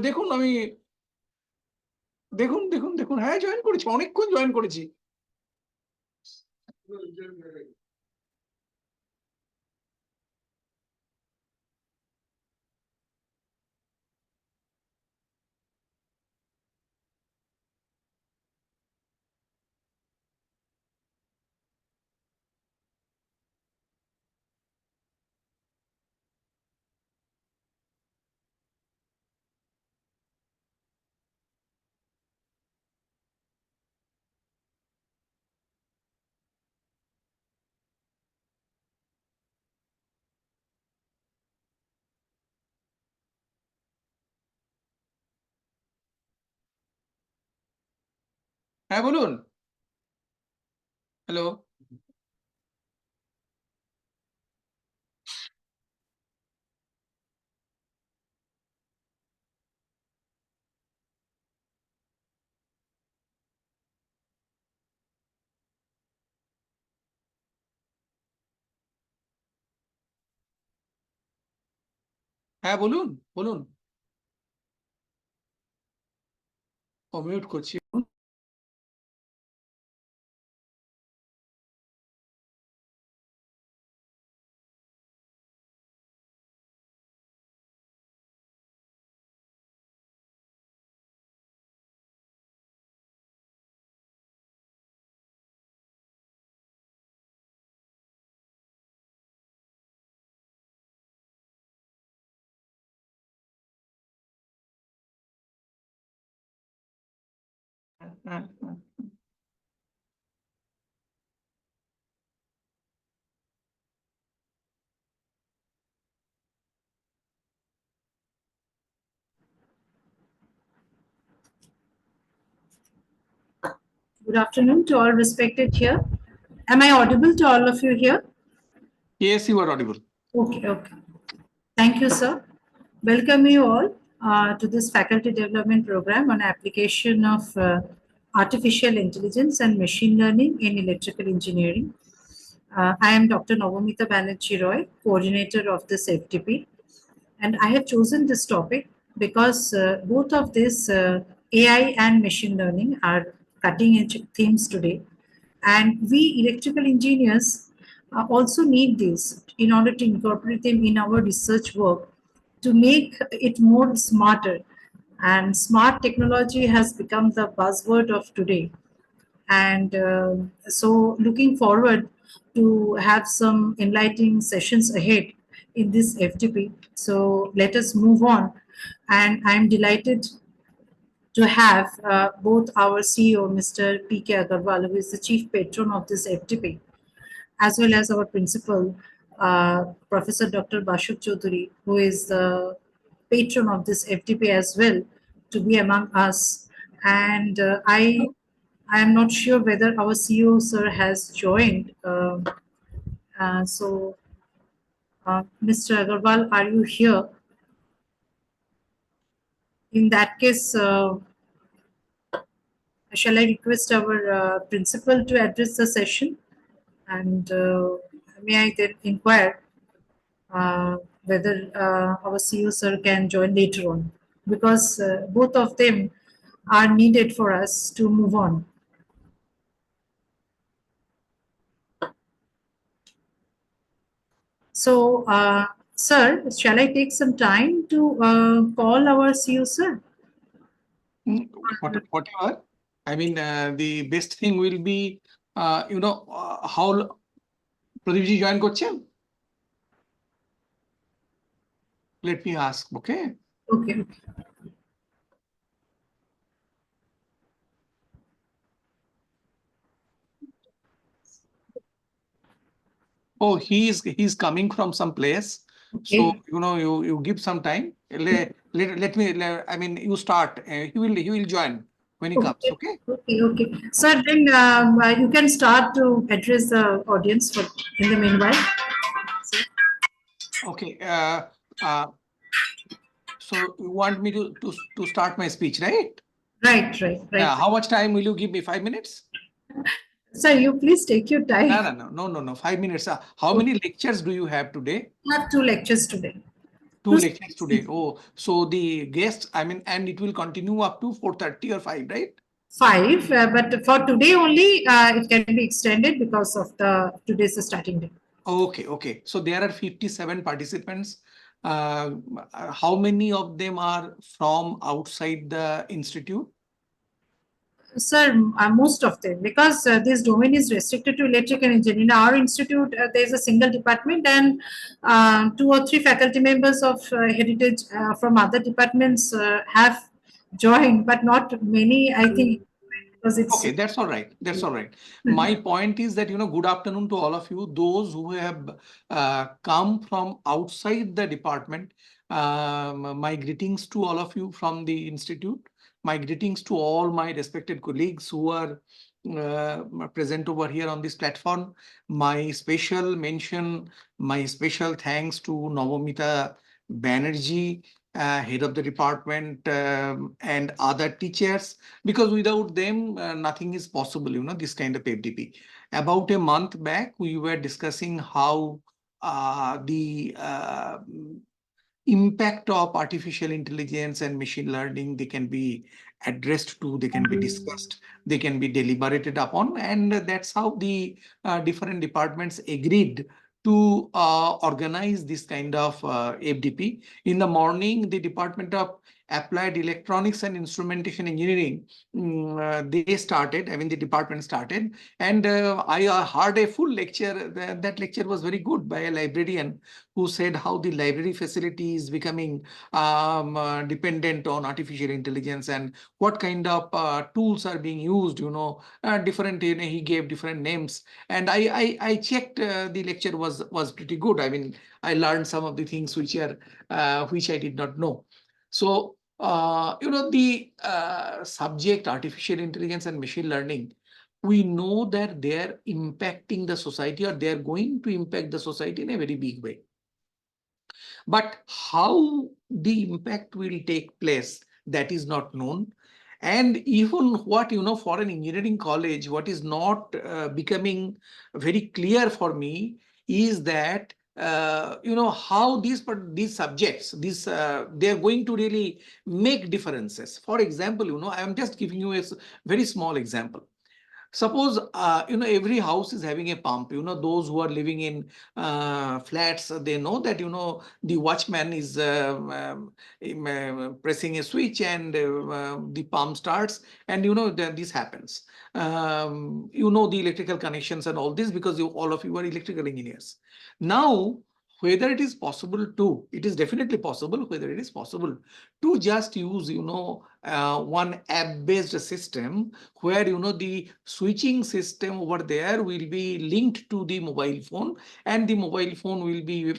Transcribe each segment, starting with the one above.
দেখুন আমি দেখুন দেখুন দেখুন হ্যাঁ জয়েন করেছি, অনেকক্ষণ জয়েন করেছি। হ্যাঁ বলুন। হ্যালো। হ্যাঁ বলুন বলুন। মিউট করছি। হ্যাঁ হ্যাঁ। Good afternoon to all respected here. Am I audible to all of you here? Yes, you are audible. Okay, okay. Thank you, sir. Welcome you all to this faculty development program on application of artificial intelligence and machine learning in electrical engineering. I am Dr. Navamita Banerjee Roy, coordinator of this FDP. And I have chosen this topic because both of these AI and machine learning are cutting edge themes today. And we electrical engineers also need these in order to incorporate them in our research work to make it more smarter. And smart technology has become the buzzword of today. And so looking forward to have some enlightening sessions ahead in this FTP. So let us move on. And I'm delighted to have both our CEO, Mr. P.K. Agarwal, who is the chief patron of this FTP, as well as our principal, Professor Dr. Bashuk Chaudhary, who is the patron of this FTP as well, to be among us. And I am not sure whether our CEO, sir, has joined. Mr. Agarwal, are you here? In that case, shall I request our principal to address the session? And may I then inquire whether our CEO, sir, can join later on? Because both of them are needed for us to move on. So, sir, shall I take some time to call our CEO, sir? Whatever. I mean, the best thing will be, how Pradeepji join করছেন? Let me ask, okay? Okay. Oh, he's coming from some place. Okay. So, you give some time. Let me, I mean, you start. He will join when he comes, okay? Okay. Sir, then you can start to address the audience in the meanwhile. Okay. So you want me to start my speech, right? Right. Yeah. How much time will you give me? 5 minutes? Sir, you please take your time. No. 5 minutes. How many lectures do you have today? I have 2 lectures today. Two lectures today. Oh, so the guests, I mean, and it will continue up to 4:30 or 5, right? 5, but for today only, it can be extended because of the today's starting day. Okay, okay. So there are 57 participants. How many of them are from outside the institute? Sir, most of them, because this domain is restricted to electrical engineering. In our institute, there is a single department, and 2 or 3 faculty members of heritage from other departments have joined, but not many, I think, because it's. Okay, that's all right. That's all right. My point is that, good afternoon to all of you. Those who have come from outside the department, my greetings to all of you from the institute. My greetings to all my respected colleagues who are present over here on this platform. My special mention, my special thanks to Navamita Banerjee, head of the department, and other teachers, because without them, nothing is possible, this kind of FDP. About a month back, we were discussing how the impact of artificial intelligence and machine learning, they can be addressed to, they can be discussed, they can be deliberated upon, and that's how the different departments agreed to organize this kind of FDP. In the morning, the Department of Applied Electronics and Instrumentation Engineering, they started, I mean, the department started, and I heard a full lecture. That lecture was very good by a librarian who said how the library facility is becoming dependent on artificial intelligence and what kind of tools are being used, different, he gave different names. And I checked, the lecture was pretty good. I mean, I learned some of the things which I did not know. So, the subject artificial intelligence and machine learning, we know that they're impacting the society, or they're going to impact the society in a very big way. But how the impact will take place, that is not known. And even what, for an engineering college, what is not becoming very clear for me is that, how these subjects, they're going to really make differences. For example, I am just giving you a very small example. Suppose, every house is having a pump. Those who are living in flats, they know that, the watchman is pressing a switch, and the pump starts, and, this happens. The electrical connections and all this, because all of you are electrical engineers. Now, whether it is possible to, it is definitely possible, whether it is possible to just use, one app-based system where, the switching system over there will be linked to the mobile phone, and the mobile phone will be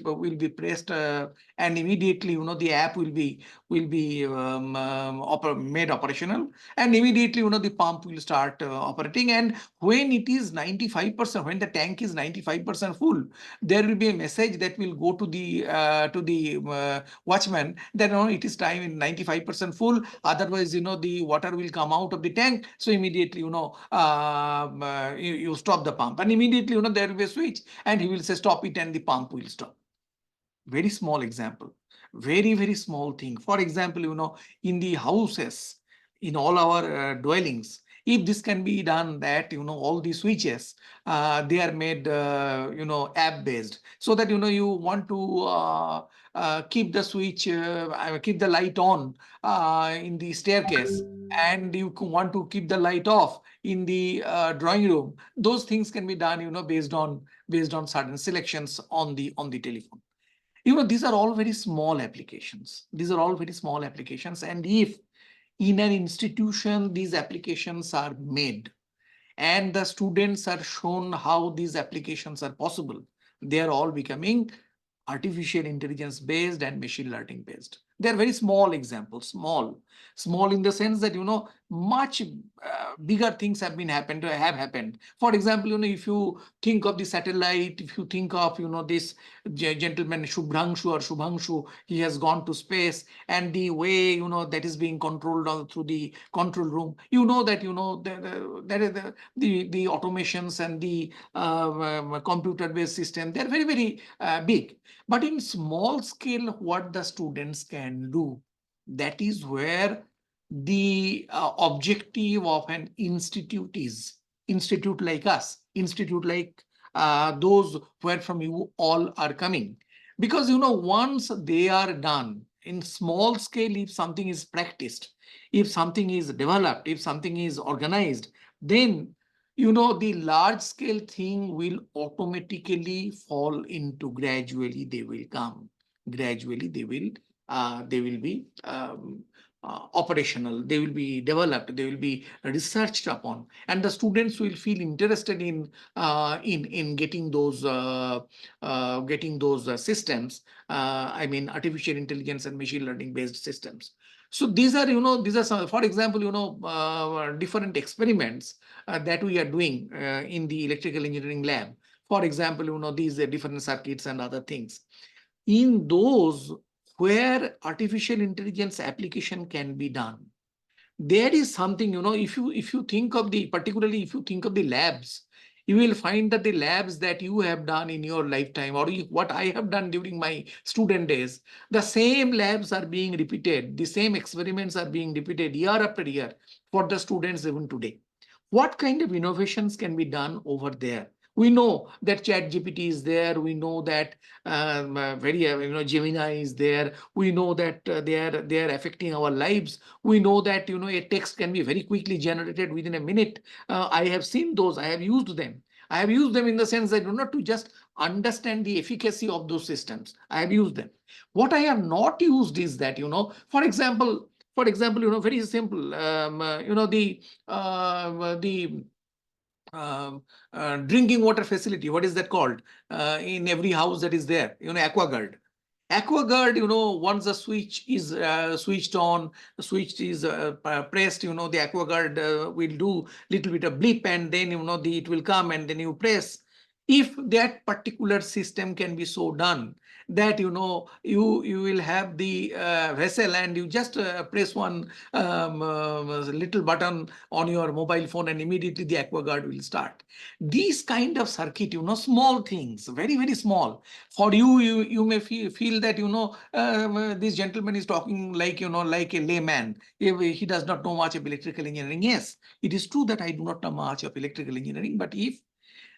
pressed, and immediately, the app will be made operational, and immediately, the pump will start operating. And when it is 95%, when the tank is 95% full, there will be a message that will go to the watchman that, it is time in 95% full, otherwise, the water will come out of the tank. So immediately, you stop the pump, and immediately, there will be a switch, and he will say stop it, and the pump will stop. Very small example, very, very small thing. For example, in the houses, in all our dwellings, if this can be done, that, all the switches, they are made, app based, so that, you want to keep the switch, keep the light on in the staircase, and you want to keep the light off in the drawing room. Those things can be done, based on certain selections on the telephone. These are all very small applications. These are all very small applications. And if in an institution these applications are made, and the students are shown how these applications are possible, they are all becoming artificial intelligence based and machine learning based. They are very small examples, small in the sense that, much bigger things have happened. For example, if you think of the satellite, if you think of this gentleman Shubhranshu or Shubhangshu, he has gone to space, and the way that is being controlled through the control room, that the automations and the computer based system, they're very very big. But in small scale, what the students can do, that is where the objective of an institute is. Institute like us, institute like those where from you all are coming. Because once they are done in small scale, if something is practiced, if something is developed, if something is organized, then the large scale thing will automatically fall into, gradually they will come, gradually they will be operational, they will be developed, they will be researched upon, and the students will feel interested in getting those systems, I mean artificial intelligence and machine learning based systems. So these are some, for example, different experiments that we are doing in the electrical engineering lab. For example, these different circuits and other things. In those where artificial intelligence application can be done, there is something, if you think of the, particularly if you think of the labs, you will find that the labs that you have done in your lifetime, or what I have done during my student days, the same labs are being repeated, the same experiments are being repeated year after year for the students even today. What kind of innovations can be done over there? We know that chat gpt is there, we know that Gemini is there, we know that they are affecting our lives, we know that a text can be very quickly generated within a minute. I have seen those, I have used them. I have used them in the sense that not to just understand the efficacy of those systems, I have used them. What I have not used is that, for example, very simple, the drinking water facility, what is that called, in every house that is there, AquaGuard. AquaGuard, once the switch is switched on, the switch is pressed, the AquaGuard will do little bit of blip, and then it will come, and then you press. If that particular system can be so done that you will have the vessel, and you just press one little button on your mobile phone, and immediately the AquaGuard will start. These kind of circuit, small things, very very small. For you may feel that this gentleman is talking like like a layman, if he does not know much of electrical engineering. Yes, it is true that I do not know much of electrical engineering, but if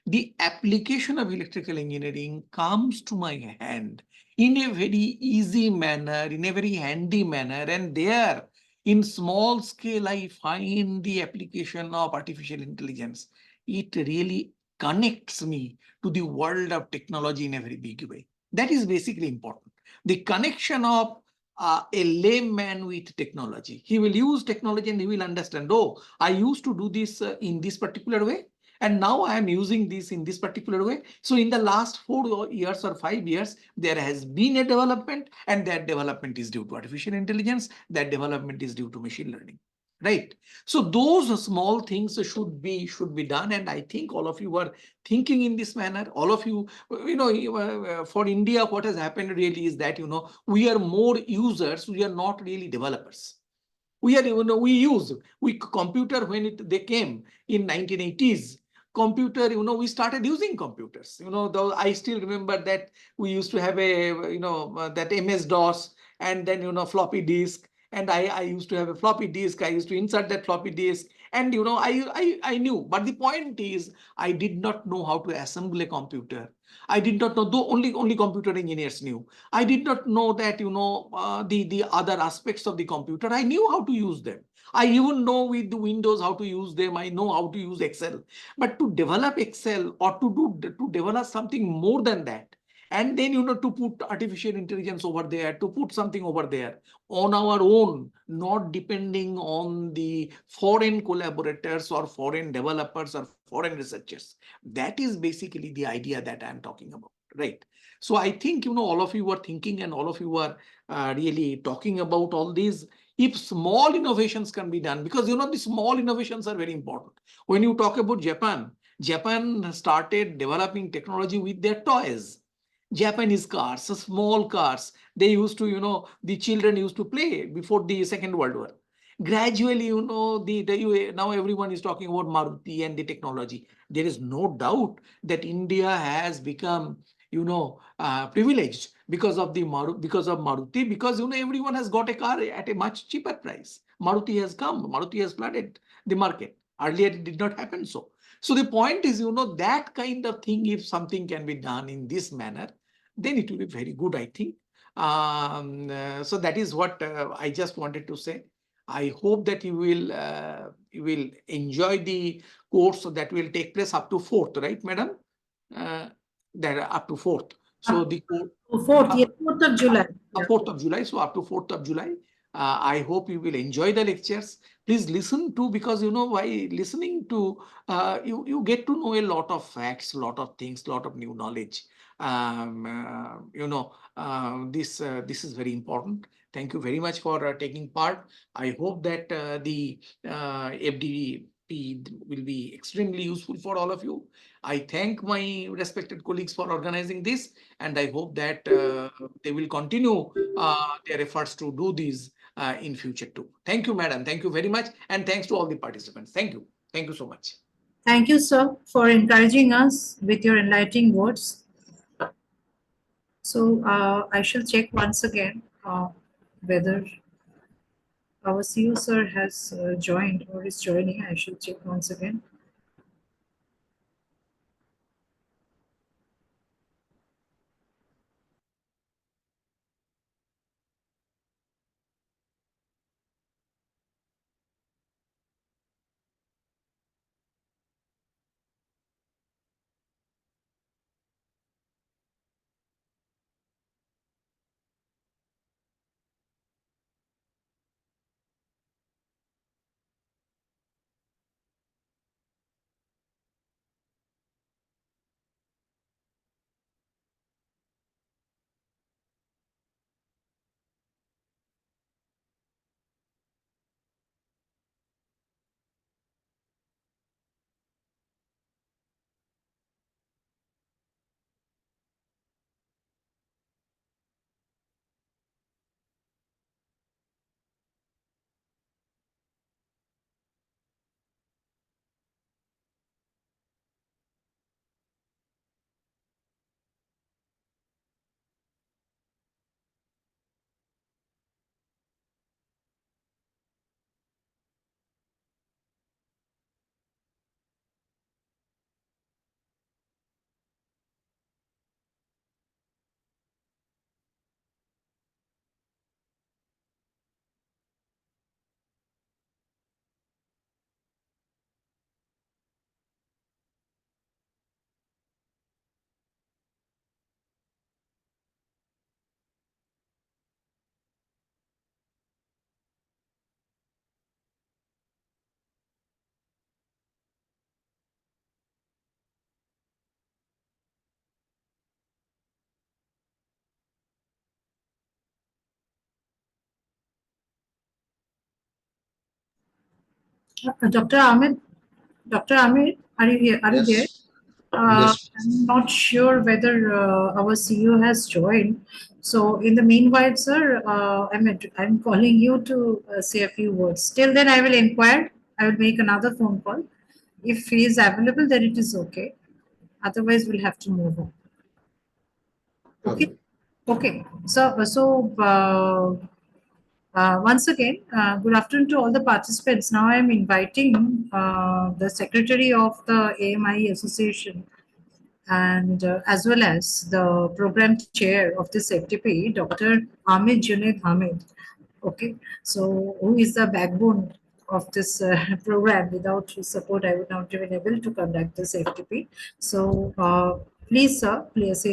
the application of electrical engineering comes to my hand in a very easy manner, in a very handy manner, and there in small scale I find the application of artificial intelligence, it really connects me to the world of technology in a very big way. That is basically important. The connection of a layman with technology. He will use technology and he will understand, oh, I used to do this in this particular way, and now I am using this in this particular way. So in the last 4 years or 5 years, there has been a development, and that development is due to artificial intelligence. That development is due to machine learning. Right. So those small things should be done. And I think all of you are thinking in this manner. All of you, for India, what has happened really is that, we are more users. We are not really developers. We are, we computer when they came in 1980s. Computer, we started using computers. Though I still remember that we used to have a, that MS DOS, and then floppy disk. And I used to have a floppy disk. I used to insert that floppy disk, and I knew. But the point is, I did not know how to assemble a computer. I did not know. Though only computer engineers knew. I did not know that, the other aspects of the computer. I knew how to use them. I even know with the Windows how to use them. I know how to use Excel. But to develop Excel, or to develop something more than that, and then to put artificial intelligence over there, to put something over there on our own, not depending on the foreign collaborators or foreign developers or foreign researchers. That is basically the idea that I'm talking about. Right. So I think, all of you are thinking, and all of you are really talking about all these. if small innovations can be done, because the small innovations are very important. When you talk about Japan started developing technology with their toys. Japanese cars, small cars, they used to, the children used to play before the Second World War. Gradually, now everyone is talking about Maruti and the technology. There is no doubt that India has become, privileged because of Maruti, because everyone has got a car at a much cheaper price. Maruti has come, Maruti has flooded the market. Earlier, it did not happen so. So the point is, that kind of thing, if something can be done in this manner, then it will be very good, I think. So that is what I just wanted to say. I hope that you will enjoy the course that will take place up to 4th, right, madam? Uh, that up to 4th. So the course. 4th, yes, 4th of July. 4th of July. So up to 4th of July. I hope you will enjoy the lectures. Please listen to, because by listening to, you get to know a lot of facts, lot of things, lot of new knowledge. This is very important. Thank you very much for taking part. I hope that the FDP will be extremely useful for all of you. I thank my respected colleagues for organizing this, and I hope that they will continue their efforts to do these in future too. Thank you, madam. Thank you very much. And thanks to all the participants. Thank you. Thank you so much. Thank you, sir, for encouraging us with your enlightening words. So I shall check once again whether our CEO sir has joined or is joining. I shall check once again. Dr. Ahmed, Dr. Ahmed, are you here? Are you there? Yes, yes. I'm not sure whether our CEO has joined. So, in the meanwhile, sir, I'm calling you to say a few words. Till then, I will inquire. I will make another phone call. If he is available, then it is okay. Otherwise, we'll have to move on. Okay. Okay. Okay. Once again, good afternoon to all the participants. Now I am inviting the secretary of the AMIEE Association and as well as the program chair of this FDP, Dr. Hamid. Okay, so who is the backbone of this program? Without his support, I would not have been able to conduct this FTP. So please, sir, please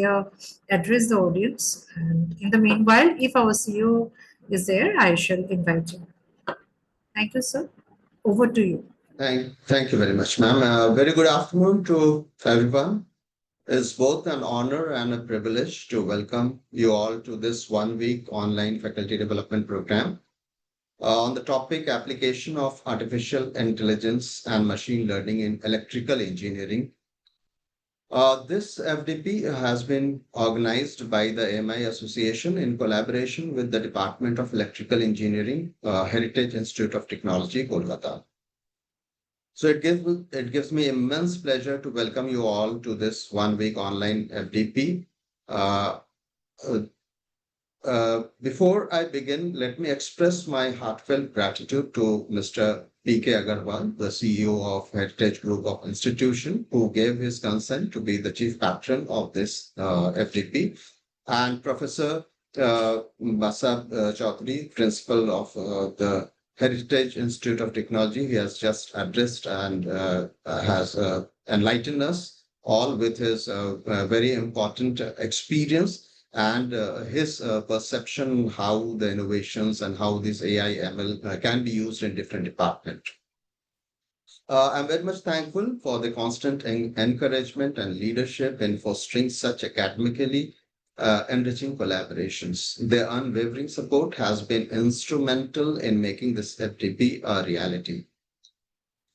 address the audience. And in the meanwhile, if our CEO is there, I shall invite him. Thank you, sir. Over to you. Thank you very much, ma'am. Very good afternoon to everyone. It's both an honor and a privilege to welcome you all to this 1 week online faculty development program. on the topic application of artificial intelligence and machine learning in electrical engineering. This FDP has been organized by the AMIEE Association in collaboration with the Department of Electrical Engineering, Heritage Institute of Technology, Kolkata. So it gives me immense pleasure to welcome you all to this 1 week online FDP. Uh, uh, Before I begin, let me express my heartfelt gratitude to Mr. P.K. Agarwal, the CEO of Heritage Group of Institution, who gave his consent to be the chief patron of this FDP, and Professor Basab Chaudhary, principal of the Heritage Institute of Technology. He has just addressed and has enlightened us all with his very important experience and his perception how the innovations and how this AI ML can be used in different departments. I'm very much thankful for the constant encouragement and leadership in fostering such academically enriching collaborations. Their unwavering support has been instrumental in making this FTP a reality.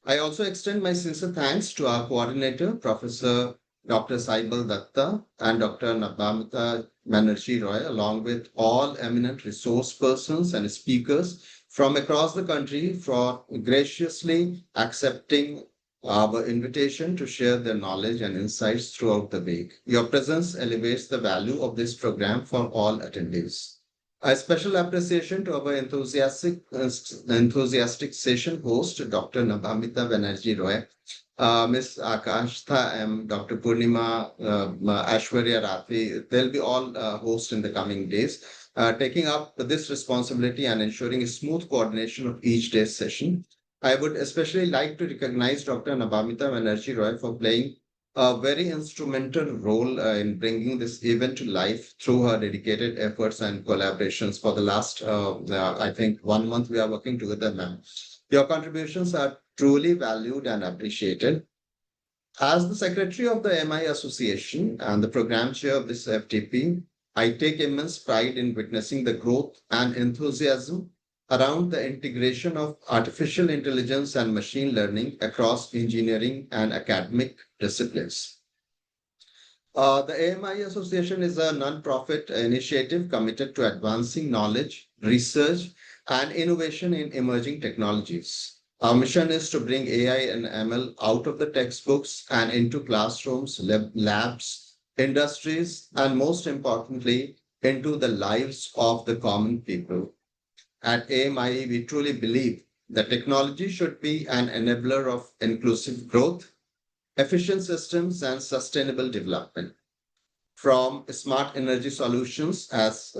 I also extend my sincere thanks to our coordinator, Professor Dr. Saibal Datta and Dr. Nabamita Banerjee Roy, along with all eminent resource persons and speakers from across the country for graciously accepting our invitation to share their knowledge and insights throughout the week. Your presence elevates the value of this program for all attendees. A special appreciation to our enthusiastic session host, Dr. Nabamita Banerjee Roy, Ms. Akashtha M, Dr. Purnima, Ashwarya Rathi. They'll be all hosts in the coming days, taking up this responsibility and ensuring a smooth coordination of each day's session. I would especially like to recognize Dr. Nabamita Banerjee Roy for playing a very instrumental role in bringing this event to life through her dedicated efforts and collaborations for the last, I think, 1 month we are working together, ma'am. Your contributions are truly valued and appreciated. As the secretary of the AMIEE Association and the program chair of this FTP, I take immense pride in witnessing the growth and enthusiasm around the integration of artificial intelligence and machine learning across engineering and academic disciplines. The AMIEE Association is a non-profit initiative committed to advancing knowledge, research, and innovation in emerging technologies. Our mission is to bring AI and ML out of the textbooks and into classrooms, labs, industries, and most importantly, into the lives of the common people. At AMIE, we truly believe that technology should be an enabler of inclusive growth, efficient systems, and sustainable development. From smart energy solutions, as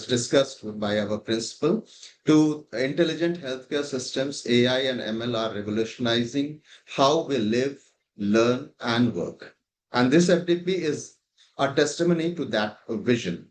discussed by our principal, to intelligent healthcare systems, AI and ML are revolutionizing how we live, learn, and work. And this FDP is a testimony to that vision.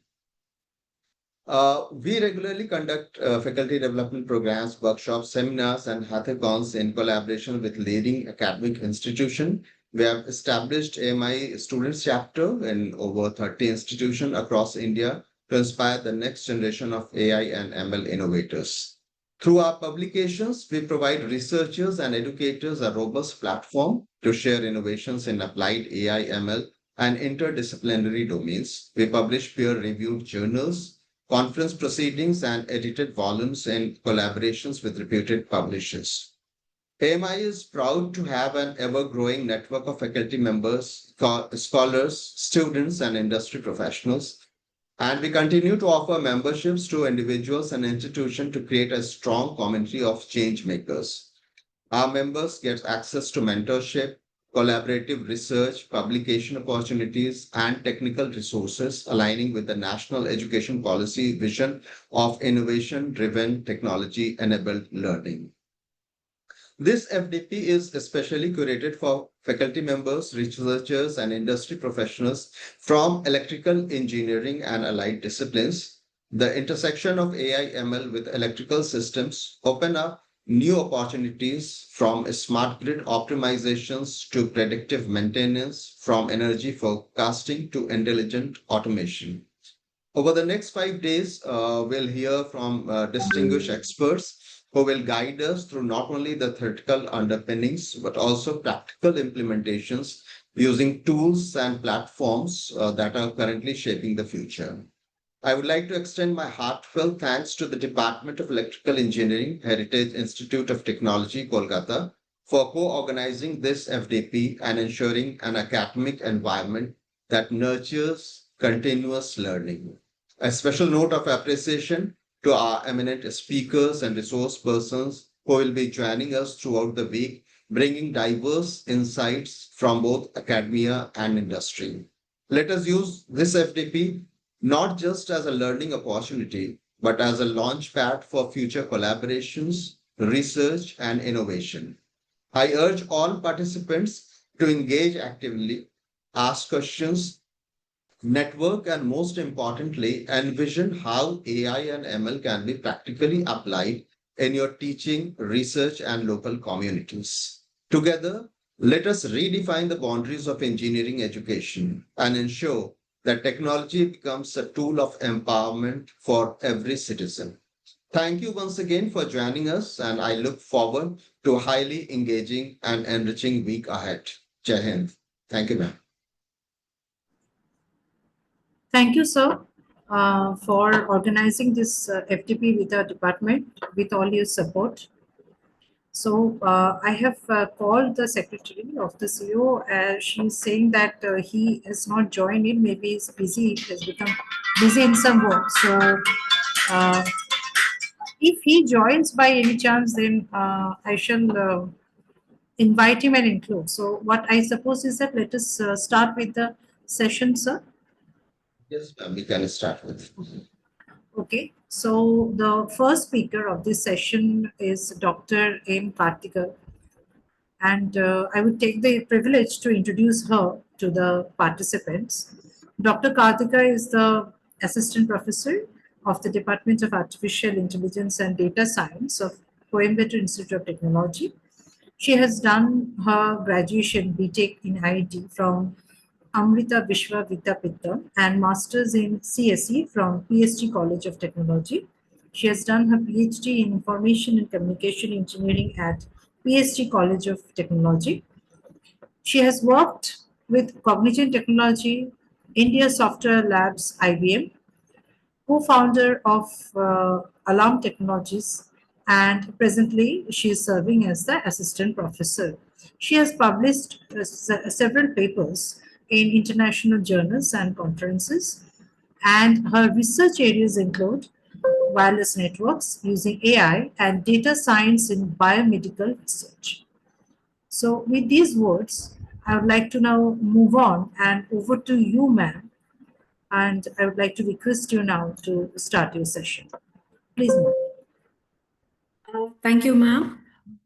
We regularly conduct faculty development programs, workshops, seminars, and hackathons in collaboration with leading academic institutions. We have established AMIEE Students Chapter in over 30 institutions across India to inspire the next generation of AI and ML innovators. Through our publications, we provide researchers and educators a robust platform to share innovations in applied AI, ML, and interdisciplinary domains. We publish peer-reviewed journals, conference proceedings, and edited volumes in collaborations with reputed publishers. AMIEE is proud to have an ever-growing network of faculty members, scholars, students, and industry professionals. And we continue to offer memberships to individuals and institutions to create a strong community of change makers. Our members get access to mentorship, collaborative research, publication opportunities, and technical resources aligning with the national education policy vision of innovation-driven technology-enabled learning. This FDP is especially curated for faculty members, researchers, and industry professionals from electrical engineering and allied disciplines. The intersection of AI ML with electrical systems open up new opportunities from smart grid optimizations to predictive maintenance, from energy forecasting to intelligent automation. Over the next 5 days, we'll hear from distinguished experts who will guide us through not only the theoretical underpinnings, but also practical implementations using tools and platforms that are currently shaping the future. I would like to extend my heartfelt thanks to the Department of Electrical Engineering, Heritage Institute of Technology, Kolkata, for co-organizing this FDP and ensuring an academic environment that nurtures continuous learning. A special note of appreciation to our eminent speakers and resource persons who will be joining us throughout the week, bringing diverse insights from both academia and industry. Let us use this FDP not just as a learning opportunity, but as a launch pad for future collaborations, research, and innovation. I urge all participants to engage actively, ask questions, network, and most importantly, envision how AI and ML can be practically applied in your teaching, research, and local communities. Together, let us redefine the boundaries of engineering education and ensure that technology becomes a tool of empowerment for every citizen. Thank you once again for joining us, and I look forward to a highly engaging and enriching week ahead. Jai Hind. Thank you, ma'am. Thank you, sir, for organizing this FTP with our department with all your support. So I have called the secretary of the CEO. She's saying that he has not joined in. Maybe he's busy. He has become busy in some work. So uh, if he joins by any chance, then I shall invite him and include. So what I suppose is that let us start with the session, sir. Yes, ma'am, we can start with. Okay, so the first speaker of this session is Dr. M. Karthika, and I would take the privilege to introduce her to the participants. Dr. Karthika is the Assistant Professor of the Department of Artificial Intelligence and Data Science of Coimbatore Institute of Technology. She has done her graduation BTech in IT from Amrita Vishwa Vidyapitham and Masters in CSE from PSG College of Technology. She has done her PhD in Information and Communication Engineering at PSG College of Technology. She has worked with Cognition Technology, India Software Labs IBM, co-founder of Alarm Technologies, and presently she is serving as the assistant professor. She has published several papers in international journals and conferences, and her research areas include wireless networks using AI and data science in biomedical research. So, with these words, I would like to now move on and over to you, ma'am, and I would like to request you now to start your session. Please, ma'am. Thank you, ma'am.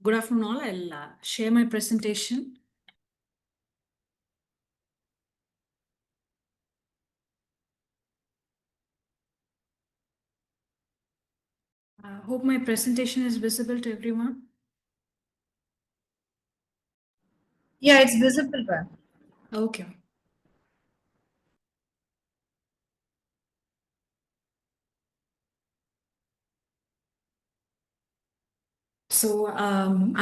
Good afternoon, all. I'll share my presentation. Hope my presentation is visible to everyone. Yeah, it's visible, ma'am. Okay. So I'm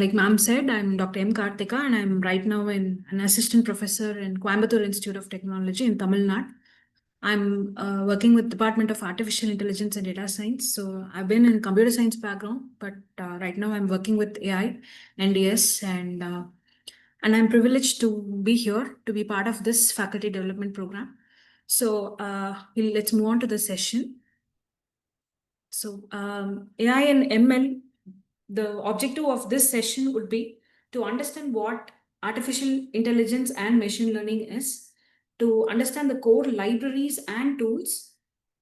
like ma'am said, I'm Dr. M. Karthika, and I'm right now an assistant professor in Coimbatore Institute of Technology in Tamil Nadu. I'm working with Department of Artificial Intelligence and Data Science. So I've been in computer science background, but right now I'm working with AI, NDS, and I'm privileged to be here to be part of this faculty development program. So let's move on to the session. So AI and ML, the objective of this session would be to understand what artificial intelligence and machine learning is, to understand the core libraries and tools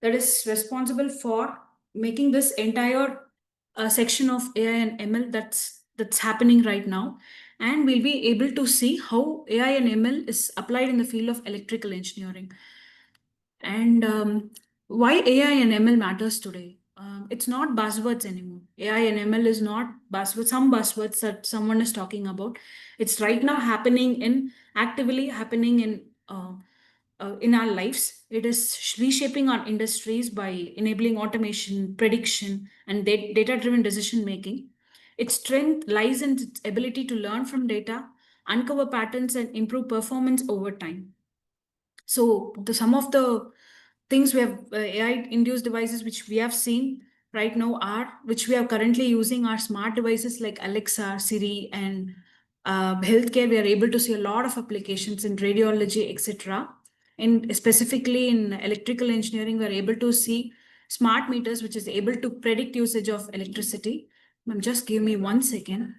that is responsible for making this entire section of AI and ML that's happening right now, and we'll be able to see how AI and ML is applied in the field of electrical engineering. And why AI and ML matters today? It's not buzzwords anymore. AI and ML is not buzzwords, some buzzwords that someone is talking about. It's right now happening in actively happening in in our lives. It is reshaping our industries by enabling automation, prediction, and data-driven decision making. Its strength lies in its ability to learn from data, uncover patterns, and improve performance over time. So some of the things we have AI-induced devices which we have seen right now are, which we are currently using, are smart devices like Alexa, Siri, and healthcare. We are able to see a lot of applications in radiology, etc. And specifically in electrical engineering, we are able to see smart meters, which is able to predict usage of electricity. Ma'am, just give me 1 second.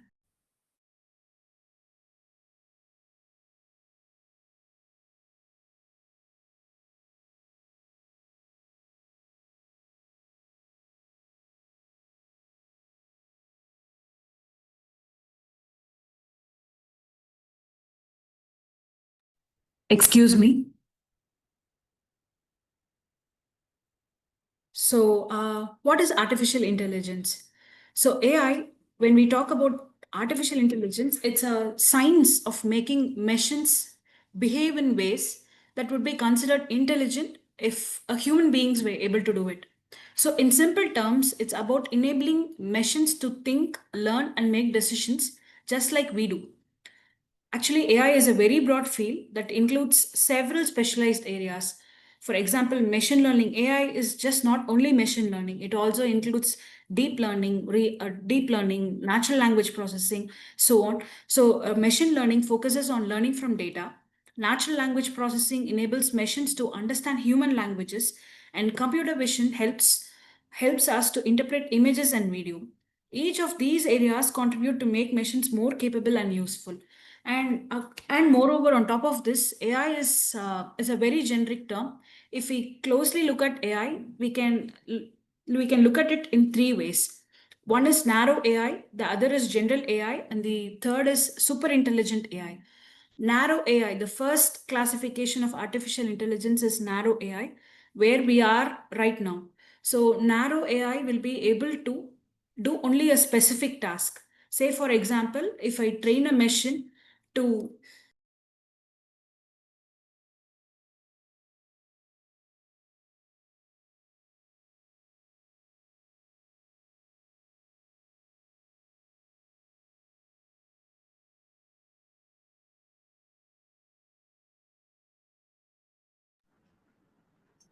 Excuse me. So, what is artificial intelligence? So, AI, when we talk about artificial intelligence, it's a science of making machines behave in ways that would be considered intelligent if a human beings were able to do it. So, in simple terms, it's about enabling machines to think, learn, and make decisions just like we do. Actually, AI is a very broad field that includes several specialized areas. For example, machine learning. AI is just not only machine learning, it also includes deep learning, natural language processing, so on. So, machine learning focuses on learning from data. Natural language processing enables machines to understand human languages, and computer vision helps us to interpret images and video. Each of these areas contribute to make machines more capable and useful. And moreover, on top of this, AI is a very generic term. If we closely look at AI, we can look at it in three ways. One is narrow AI, the other is general AI, and the third is super intelligent AI. Narrow AI, the first classification of artificial intelligence is narrow AI, where we are right now. So narrow AI will be able to do only a specific task. Say, for example, if I train a machine to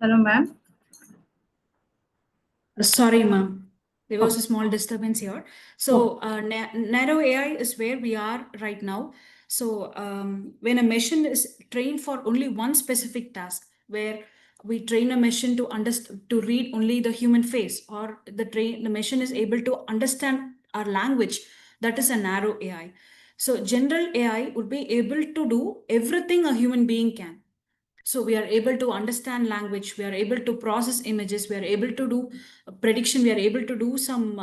Hello, ma'am. sorry, ma'am. There was a small disturbance here. So, narrow AI is where we are right now. So, when a machine is trained for only one specific task, where we train a machine to to read only the human face, or the machine is able to understand our language, that is a narrow AI. So, general AI would be able to do everything a human being can. So we are able to understand language, we are able to process images, we are able to do prediction, we are able to do some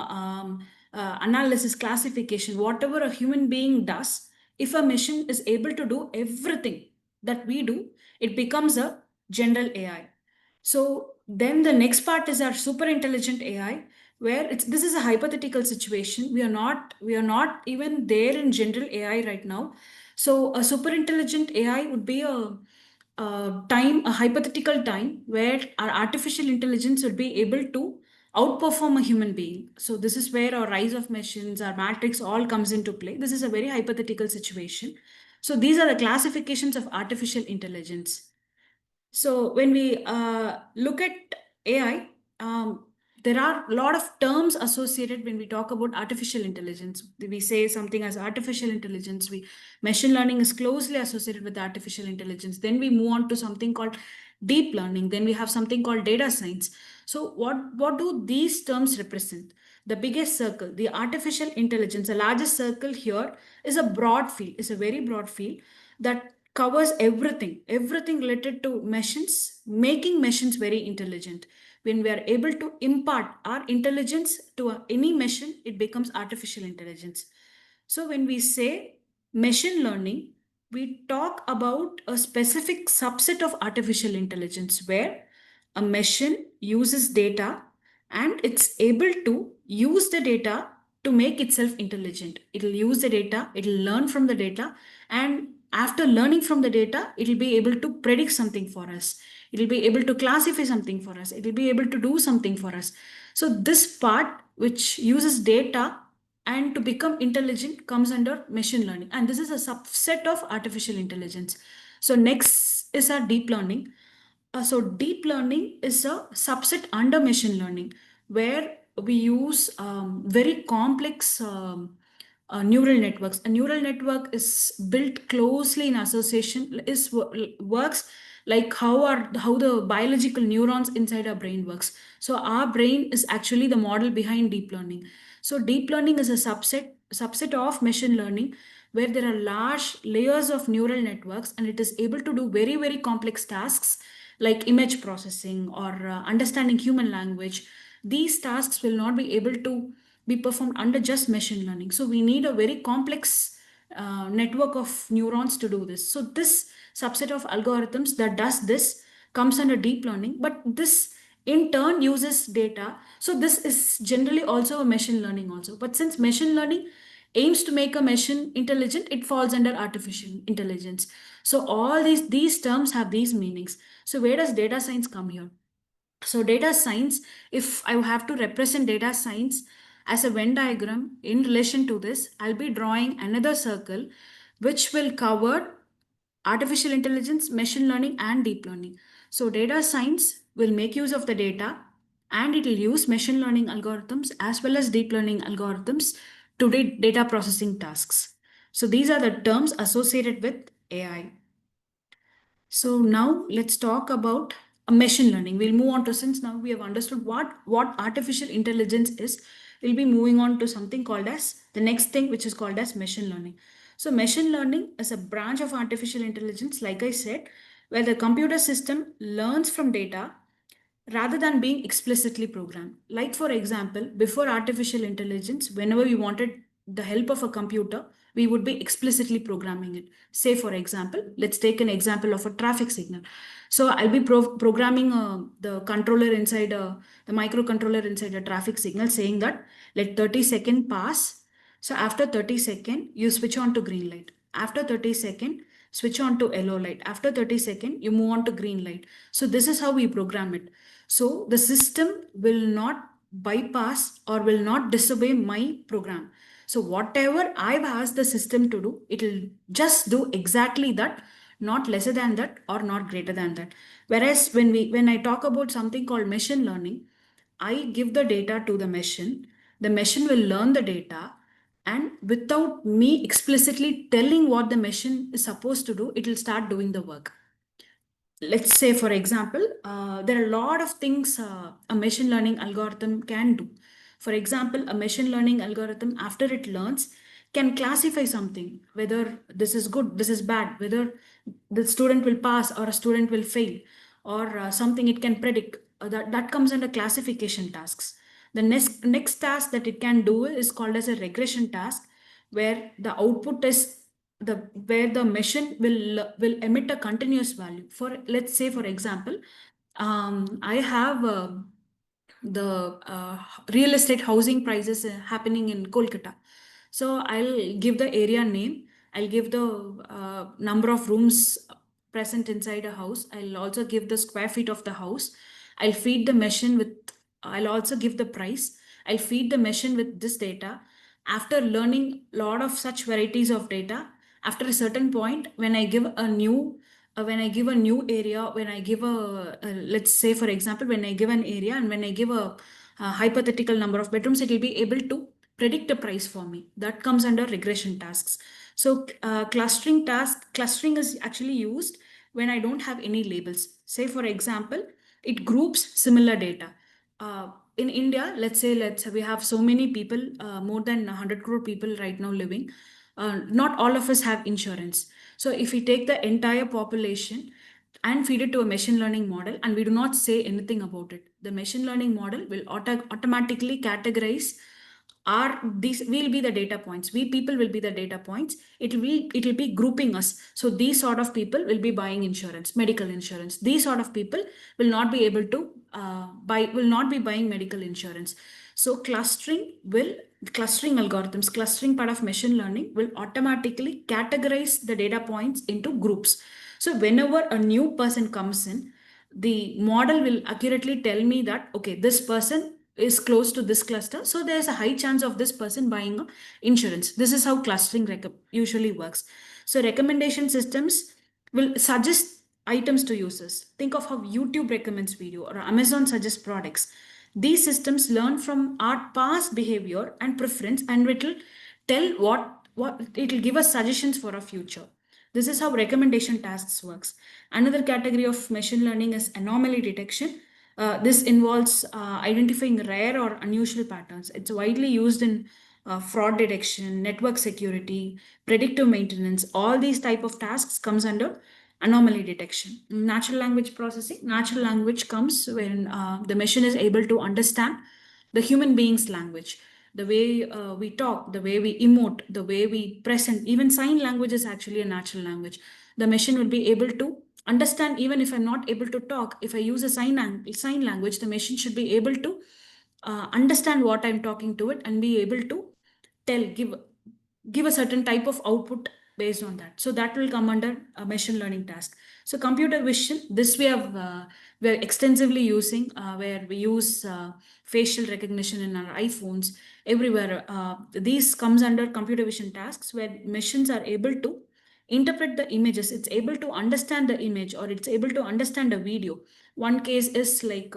analysis, classification, whatever a human being does. If a machine is able to do everything that we do, it becomes a general AI. So then the next part is our super intelligent AI, where this is a hypothetical situation. We are not even there in general AI right now. So a super intelligent AI would be a hypothetical time where our artificial intelligence will be able to outperform a human being. So this is where our rise of machines, our matrix all comes into play. This is a very hypothetical situation. So these are the classifications of artificial intelligence. So when we look at AI, there are a lot of terms associated when we talk about artificial intelligence. We say something as artificial intelligence. Machine learning is closely associated with artificial intelligence. Then we move on to something called deep learning. Then we have something called data science. So what do these terms represent? The biggest circle, the artificial intelligence, the largest circle here is a broad field, is a very broad field that covers everything related to machines, making machines very intelligent. When we are able to impart our intelligence to any machine, it becomes artificial intelligence. So when we say machine learning, we talk about a specific subset of artificial intelligence where a machine uses data and it's able to use the data to make itself intelligent. It'll use the data, it'll learn from the data, and after learning from the data, it will be able to predict something for us. It will be able to classify something for us. It will be able to do something for us. So this part which uses data and to become intelligent comes under machine learning. And this is a subset of artificial intelligence. So next is our deep learning. So deep learning is a subset under machine learning where we use very complex neural networks. A neural network is built closely in association, works like how the biological neurons inside our brain works. So our brain is actually the model behind deep learning. So deep learning is a subset of machine learning where there are large layers of neural networks and it is able to do very, very complex tasks like image processing or understanding human language. These tasks will not be able to be performed under just machine learning. So we need a very complex network of neurons to do this. So this subset of algorithms that does this comes under deep learning, but this in turn uses data. So this is generally also a machine learning also. But since machine learning aims to make a machine intelligent, it falls under artificial intelligence. So all these terms have these meanings. So where does data science come here? So data science, if I have to represent data science as a Venn diagram in relation to this, I'll be drawing another circle which will cover artificial intelligence, machine learning, and deep learning. So data science will make use of the data and it will use machine learning algorithms as well as deep learning algorithms to do data processing tasks. So these are the terms associated with AI. So now let's talk about machine learning. We'll move on to, since now we have understood what artificial intelligence is, we'll be moving on to something called as the next thing, which is called as machine learning. So machine learning is a branch of artificial intelligence, like I said, where the computer system learns from data rather than being explicitly programmed. Like, for example, before artificial intelligence, whenever we wanted the help of a computer, we would be explicitly programming it. Say, for example, let's take an example of a traffic signal. So I'll be programming the controller inside the microcontroller inside a traffic signal, saying that let 30-second pass. So after 30-second, you switch on to green light. After 30-second, switch on to yellow light. After 30-second, you move on to green light. So this is how we program it. So the system will not bypass or will not disobey my program. So whatever I've asked the system to do, it will just do exactly that, not lesser than that or not greater than that. Whereas when I talk about something called machine learning, I give the data to the machine will learn the data, and without me explicitly telling what the machine is supposed to do, it will start doing the work. Let's say, for example, there are a lot of things a machine learning algorithm can do. For example, a machine learning algorithm, after it learns, can classify something, whether this is good, this is bad, whether the student will pass or a student will fail, or something it can predict. That comes under classification tasks. The next task that it can do is called as a regression task, where the output is where the machine will emit a continuous value. For, let's say, for example, I have the real estate housing prices happening in Kolkata. So I'll give the area name, I'll give the number of rooms present inside a house, I'll also give the square feet of the house, I'll feed the machine with, I'll also give the price, I'll feed the machine with this data. After learning a lot of such varieties of data, after a certain point, when I give a new area, when I give let's say, for example, when I give an area and when I give a hypothetical number of bedrooms, it will be able to predict a price for me. That comes under regression tasks. So clustering is actually used when I don't have any labels. Say, for example, it groups similar data. In India, let's say we have so many people, more than 100 crore people right now living. Not all of us have insurance. So if we take the entire population and feed it to a machine learning model and we do not say anything about it, the machine learning model will automatically categorize these will be the data points. We people will be the data points. It will be grouping us. So these sort of people will be buying insurance, medical insurance. These sort of people will not be able to will not be buying medical insurance. So clustering will clustering algorithms, clustering part of machine learning will automatically categorize the data points into groups. So whenever a new person comes in, the model will accurately tell me that, okay, this person is close to this cluster, so there's a high chance of this person buying insurance. This is how clustering usually works. So recommendation systems will suggest items to users. Think of how YouTube recommends video or Amazon suggests products. These systems learn from our past behavior and preference, and it will tell what it will give us suggestions for our future. This is how recommendation tasks works. Another category of machine learning is anomaly detection. This involves identifying rare or unusual patterns. It's widely used in fraud detection, network security, predictive maintenance. All these type of tasks comes under anomaly detection. Natural language processing. Natural language comes when the machine is able to understand the human being's language, the way we talk, the way we emote, the way we present. Even sign language is actually a natural language. The machine will be able to understand, even if I'm not able to talk. If I use a sign language, the machine should be able to understand what I'm talking to it and be able to give a certain type of output based on that. So that will come under a machine learning task. So computer vision, this we're extensively using, where we use facial recognition in our iPhones everywhere. These comes under computer vision tasks, where machines are able to interpret the images. It's able to understand the image, or it's able to understand a video. One case is like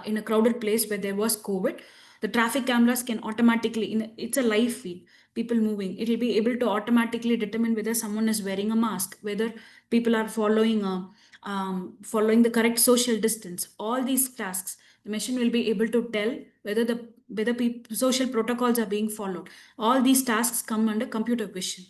in a crowded place where there was COVID, the traffic cameras can automatically, it's a live feed, people moving, it will be able to automatically determine whether someone is wearing a mask, whether people are following the correct social distance. All these tasks, the machine will be able to tell whether social protocols are being followed. All these tasks come under computer vision.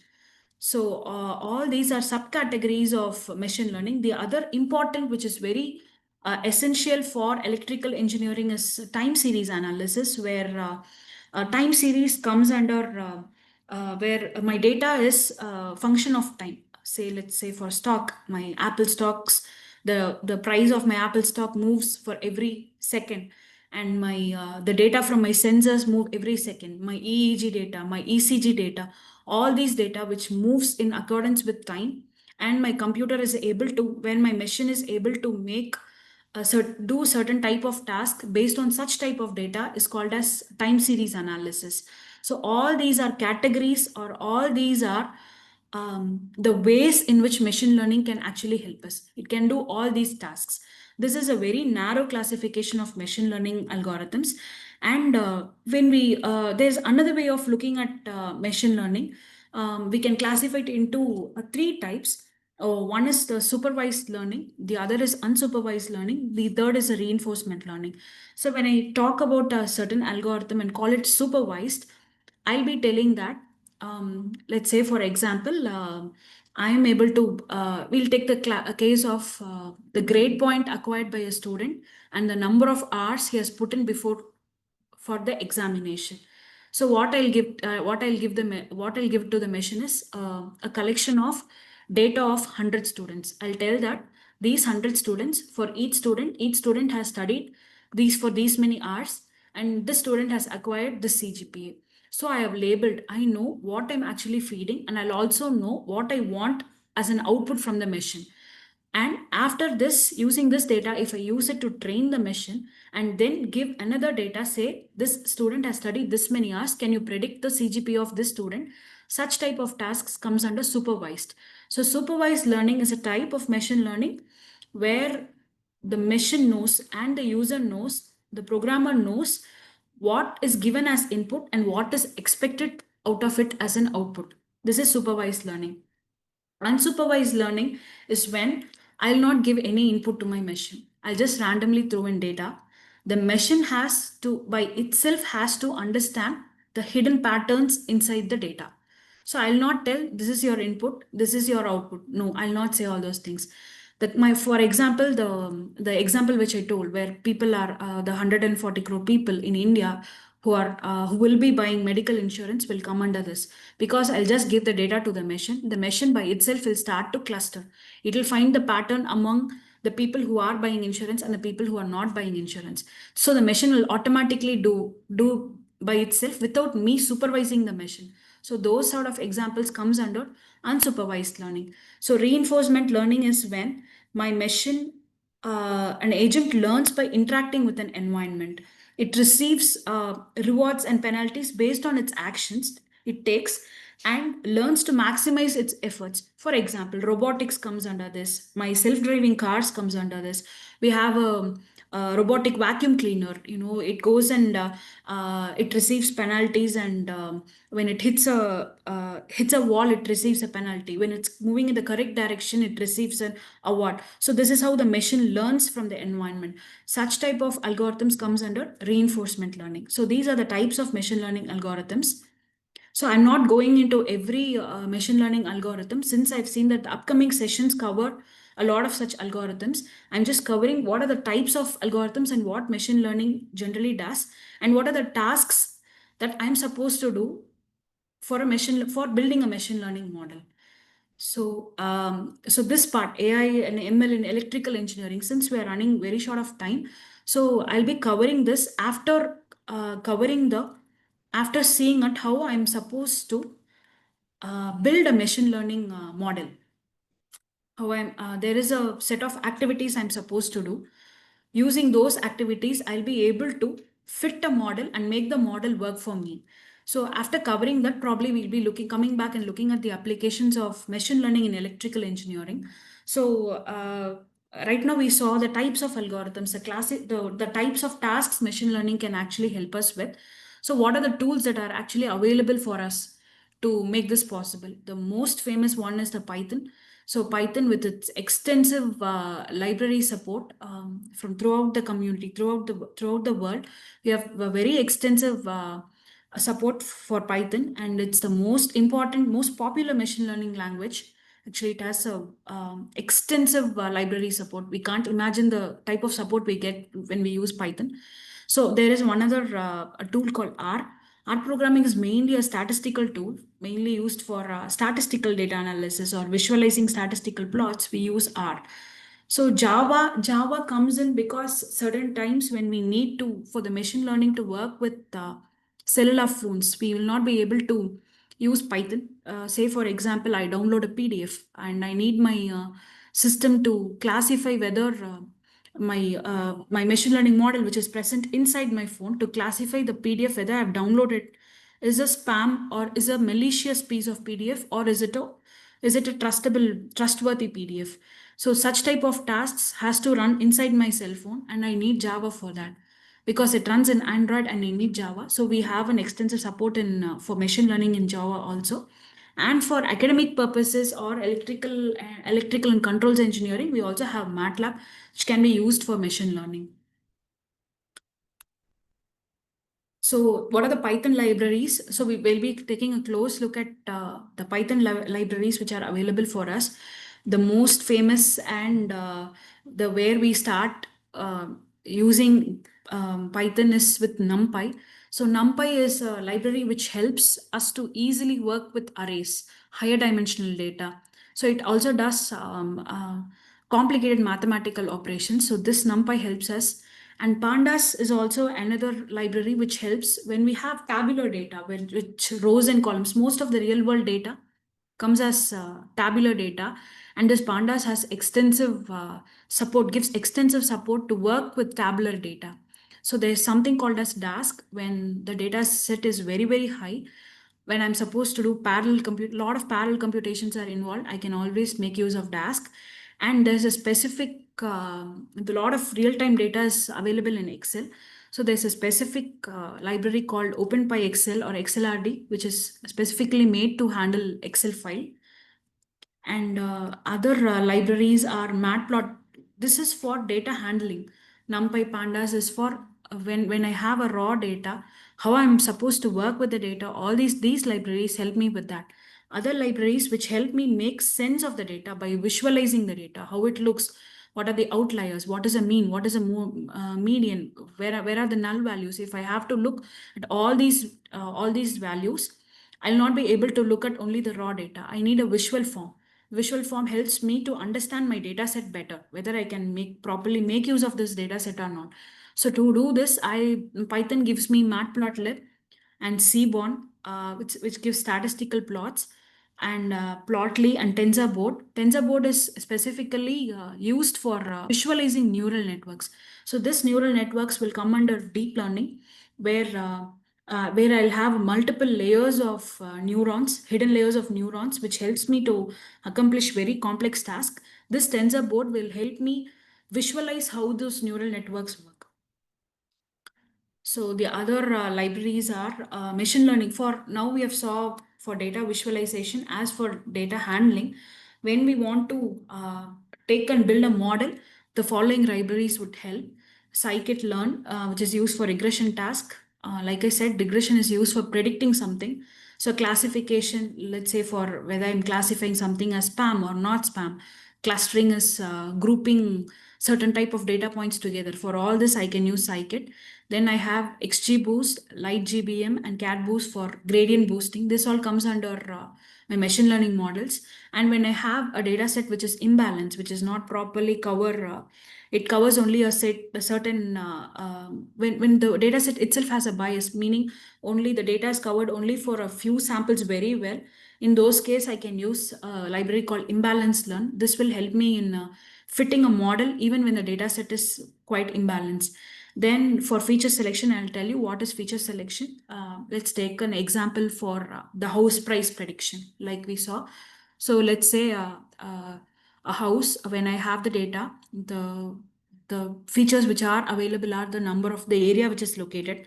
So all these are subcategories of machine learning. The other important, which is very essential for electrical engineering, is time series analysis, where time series comes under where my data is a function of time. Say, let's say for stock, my Apple stocks, the price of my Apple stock moves for every second, and my the data from my sensors move every second. My EEG data, my ECG data, all these data which moves in accordance with time, and my computer is able to, when my machine is able to make do certain type of task based on such type of data, is called as time series analysis. So all these are categories, or all these are the ways in which machine learning can actually help us. It can do all these tasks. This is a very narrow classification of machine learning algorithms. And when we there's another way of looking at machine learning. We can classify it into three types. One is the supervised learning, the other is unsupervised learning, the third is a reinforcement learning. So when I talk about a certain algorithm and call it supervised, I'll be telling that, let's say, for example, I am able to, we'll take the case of the grade point acquired by a student and the number of hours he has put in before for the examination. So what I'll give to the machine is a collection of data of 100 students. I'll tell that these 100 students, for each student has studied these for these many hours, and this student has acquired this CGPA. So I have labeled, I know what I'm actually feeding, and I'll also know what I want as an output from the machine. And after this, using this data, if I use it to train the machine and then give another data, say this student has studied this many hours, can you predict the CGPA of this student? Such type of tasks comes under supervised. So supervised learning is a type of machine learning where the machine knows and the user knows, the programmer knows what is given as input and what is expected out of it as an output. This is supervised learning. Unsupervised learning is when I'll not give any input to my machine. I'll just randomly throw in data. The machine has to, by itself, has to understand the hidden patterns inside the data. So I'll not tell this is your input, this is your output. No, I'll not say all those things. For example, the example which I told, where people are the 140 crore people in India who will be buying medical insurance will come under this, because I'll just give the data to the machine. The machine by itself will start to cluster. It will find the pattern among the people who are buying insurance and the people who are not buying insurance. So the machine will automatically do by itself without me supervising the machine. So those sort of examples comes under unsupervised learning. So reinforcement learning is when my machine, an agent learns by interacting with an environment. It receives rewards and penalties based on its actions it takes and learns to maximize its efforts. For example, robotics comes under this. My self-driving cars comes under this. We have a robotic vacuum cleaner. It goes and it receives penalties, and when it hits a wall, it receives a penalty. When it's moving in the correct direction, it receives an award. So this is how the machine learns from the environment. Such type of algorithms comes under reinforcement learning. So these are the types of machine learning algorithms. So I'm not going into every machine learning algorithm, since I've seen that the upcoming sessions cover a lot of such algorithms. I'm just covering what are the types of algorithms and what machine learning generally does, and what are the tasks that I'm supposed to do for building a machine learning model. So this part, AI and ML in electrical engineering, since we are running very short of time, so I'll be covering this after after seeing at how I'm supposed to build a machine learning model. There is a set of activities I'm supposed to do. Using those activities, I'll be able to fit a model and make the model work for me. So after covering that, probably we'll be coming back and looking at the applications of machine learning in electrical engineering. So right now we saw the types of algorithms, the types of tasks machine learning can actually help us with. So what are the tools that are actually available for us to make this possible? The most famous one is the Python. So Python, with its extensive library support from throughout the community, throughout the world, we have a very extensive support for Python, and it's the most important, most popular machine learning language. Actually, it has a extensive library support. We can't imagine the type of support we get when we use Python. So there is one other a tool called R. R programming is mainly a statistical tool, mainly used for statistical data analysis or visualizing statistical plots. We use R. So Java comes in because certain times when we need to, for the machine learning to work with cellular phones, we will not be able to use Python. Say for example, I download a PDF and I need my system to classify whether my machine learning model, which is present inside my phone, to classify the PDF whether I've downloaded is a spam or is a malicious piece of PDF, or is it a trustworthy PDF. So such type of tasks has to run inside my cell phone, and I need Java for that because it runs in Android and I need Java. So we have an extensive support in for machine learning in Java also. And for academic purposes or electrical and controls engineering, we also have MATLAB, which can be used for machine learning. So what are the Python libraries? So we will be taking a close look at the Python libraries which are available for us. The most famous and the where we start using Python is with NumPy. So NumPy is a library which helps us to easily work with arrays, higher dimensional data. So it also does complicated mathematical operations. So this NumPy helps us. And Pandas is also another library which helps when we have tabular data, which rows and columns. Most of the real world data comes as tabular data, and this Pandas has extensive support, gives extensive support to work with tabular data. So there's something called as Dask when the data set is very, very high. When I'm supposed to do lot of parallel computations are involved, I can always make use of Dask. And there's a specific, a lot of real-time data is available in Excel. So there's a specific library called OpenPyXL or XLRD, which is specifically made to handle Excel file. And other libraries are Matplot. This is for data handling. NumPy Pandas is for when I have a raw data, how I'm supposed to work with the data. All these libraries help me with that. Other libraries which help me make sense of the data by visualizing the data, how it looks, what are the outliers, what is a mean, what is a median, where are the null values. If I have to look at all these values, I'll not be able to look at only the raw data. I need a visual form. Visual form helps me to understand my data set better, whether I can properly make use of this data set or not. So to do this, Python gives me matplotlib, and Seaborn, which gives statistical plots, and Plotly and TensorBoard. TensorBoard is specifically used for visualizing neural networks. So this neural networks will come under deep learning, where I'll have multiple layers of neurons, hidden layers of neurons, which helps me to accomplish very complex tasks. This TensorBoard will help me visualize how those neural networks work. So the other libraries are machine learning. For now, we have saw for data visualization. As for data handling, when we want to take and build a model, the following libraries would help. Scikit-learn, which is used for regression task. Like I said, regression is used for predicting something. So classification, let's say for whether I'm classifying something as spam or not spam. Clustering is grouping certain type of data points together. For all this, I can use Scikit. Then I have XGBoost, LightGBM, and CatBoost for gradient boosting. This all comes under my machine learning models. And when I have a data set which is imbalanced, which is not properly it covers only a certain, when the data set itself has a bias, meaning only the data is covered only for a few samples very well. In those cases, I can use a library called Imbalance Learn. This will help me in fitting a model even when the data set is quite imbalanced. Then for feature selection, I'll tell you what is feature selection. Let's take an example for the house price prediction, like we saw. So let's say a house, when I have the data, the features which are available are the number of the area which is located,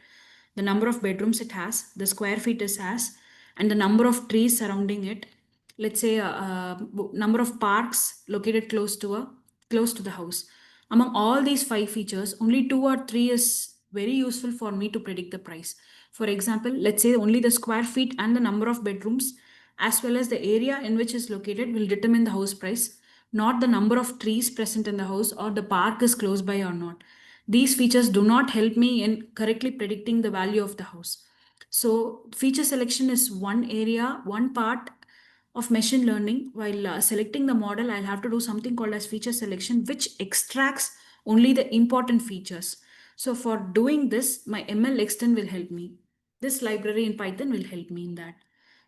the number of bedrooms it has, the square feet it has, and the number of trees surrounding it. Let's say number of parks located close to the house. Among all these 5 features, only 2 or 3 is very useful for me to predict the price. For example, let's say only the square feet and the number of bedrooms, as well as the area in which is located, will determine the house price, not the number of trees present in the house or the park is close by or not. These features do not help me in correctly predicting the value of the house. So feature selection is one area, one part of machine learning. While selecting the model, I'll have to do something called as feature selection, which extracts only the important features. So for doing this, my ML extend will help me. This library in Python will help me in that.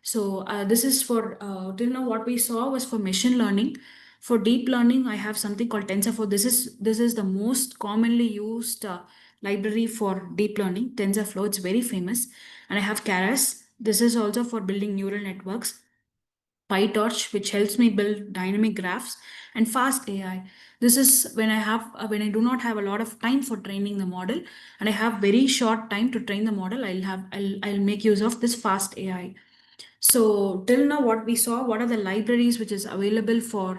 So this is for till now what we saw was for machine learning. For deep learning, I have something called TensorFlow. This is the most commonly used library for deep learning. TensorFlow, it's very famous. And I have Keras. This is also for building neural networks. PyTorch, which helps me build dynamic graphs, and Fast AI. This is when I do not have a lot of time for training the model, and I have very short time to train the model. I'll make use of this Fast AI. So till now, what we saw, what are the libraries which is available for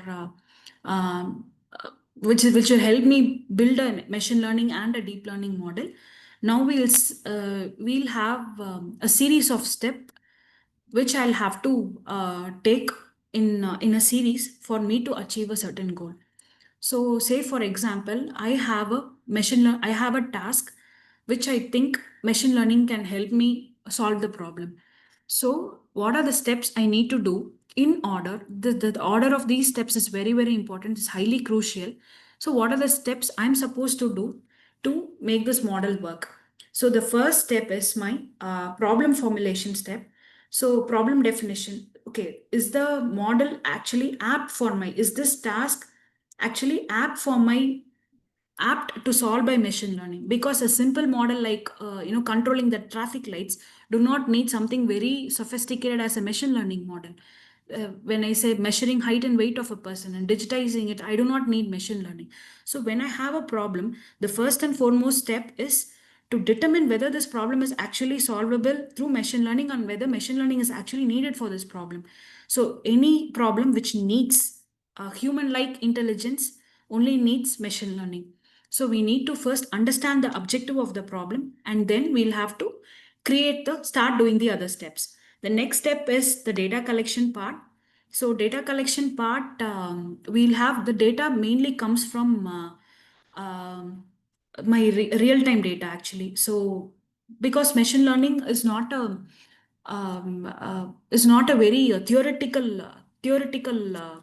which will help me build a machine learning and a deep learning model. Now we'll have a series of steps which I'll have to take in a series for me to achieve a certain goal. So, say for example, I have a task which I think machine learning can help me solve the problem. So, what are the steps I need to do in order? The order of these steps is very, very important. It's highly crucial. So, what are the steps I'm supposed to do to make this model work? So, the first step is my problem formulation step. So, problem definition. Okay, is the model actually apt for is this task actually apt to solve by machine learning? Because a simple model like controlling the traffic lights do not need something very sophisticated as a machine learning model. When I say measuring height and weight of a person and digitizing it, I do not need machine learning. So when I have a problem, the first and foremost step is to determine whether this problem is actually solvable through machine learning and whether machine learning is actually needed for this problem. So any problem which needs human-like intelligence only needs machine learning. So we need to first understand the objective of the problem, and then we'll have to start doing the other steps. The next step is the data collection part. So data collection part, we'll have the data mainly comes from my real-time data actually. So because machine learning is not a very theoretical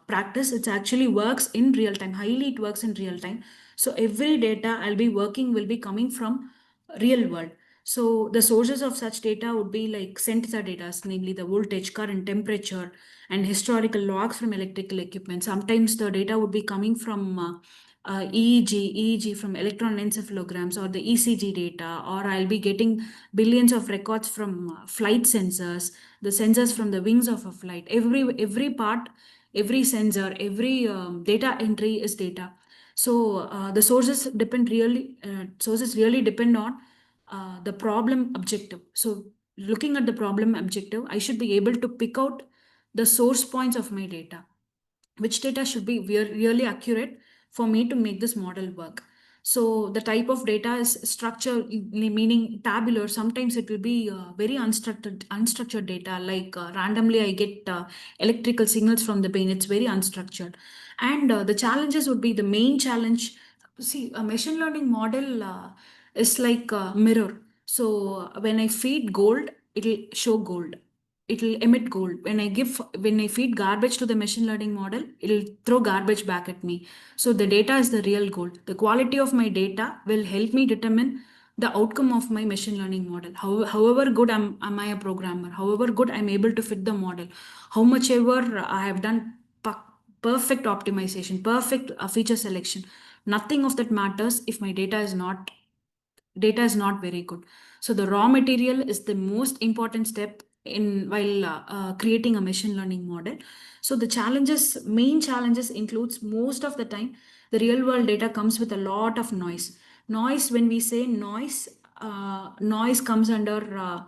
practice. It actually works in real time. Highly, it works in real time. So every data I'll be working will be coming from real world. So the sources of such data would be like sensor data, namely the voltage, current, temperature, and historical logs from electrical equipment. Sometimes the data would be coming from EEG from electroencephalograms, or the ECG data, or I'll be getting billions of records from flight sensors, the sensors from the wings of a flight. Every part, every sensor, every data entry is data. So the sources really depend on the problem objective. So looking at the problem objective, I should be able to pick out the source points of my data, which data should be really accurate for me to make this model work. So the type of data is structured, meaning tabular. Sometimes it will be very unstructured data, like randomly I get electrical signals from the brain. It's very unstructured. And the challenges would be, the main challenge, see, a machine learning model is like a mirror. So when I feed gold, it'll show gold, it'll emit gold. When I feed garbage to the machine learning model, it'll throw garbage back at me. So the data is the real gold. The quality of my data will help me determine the outcome of my machine learning model. However good am I a programmer, however good I'm able to fit the model, how much ever I have done perfect optimization, perfect feature selection, nothing of that matters if my data is not very good. So the raw material is the most important step in while creating a machine learning model. So the main challenges includes, most of the time the real world data comes with a lot of noise. When we say noise comes under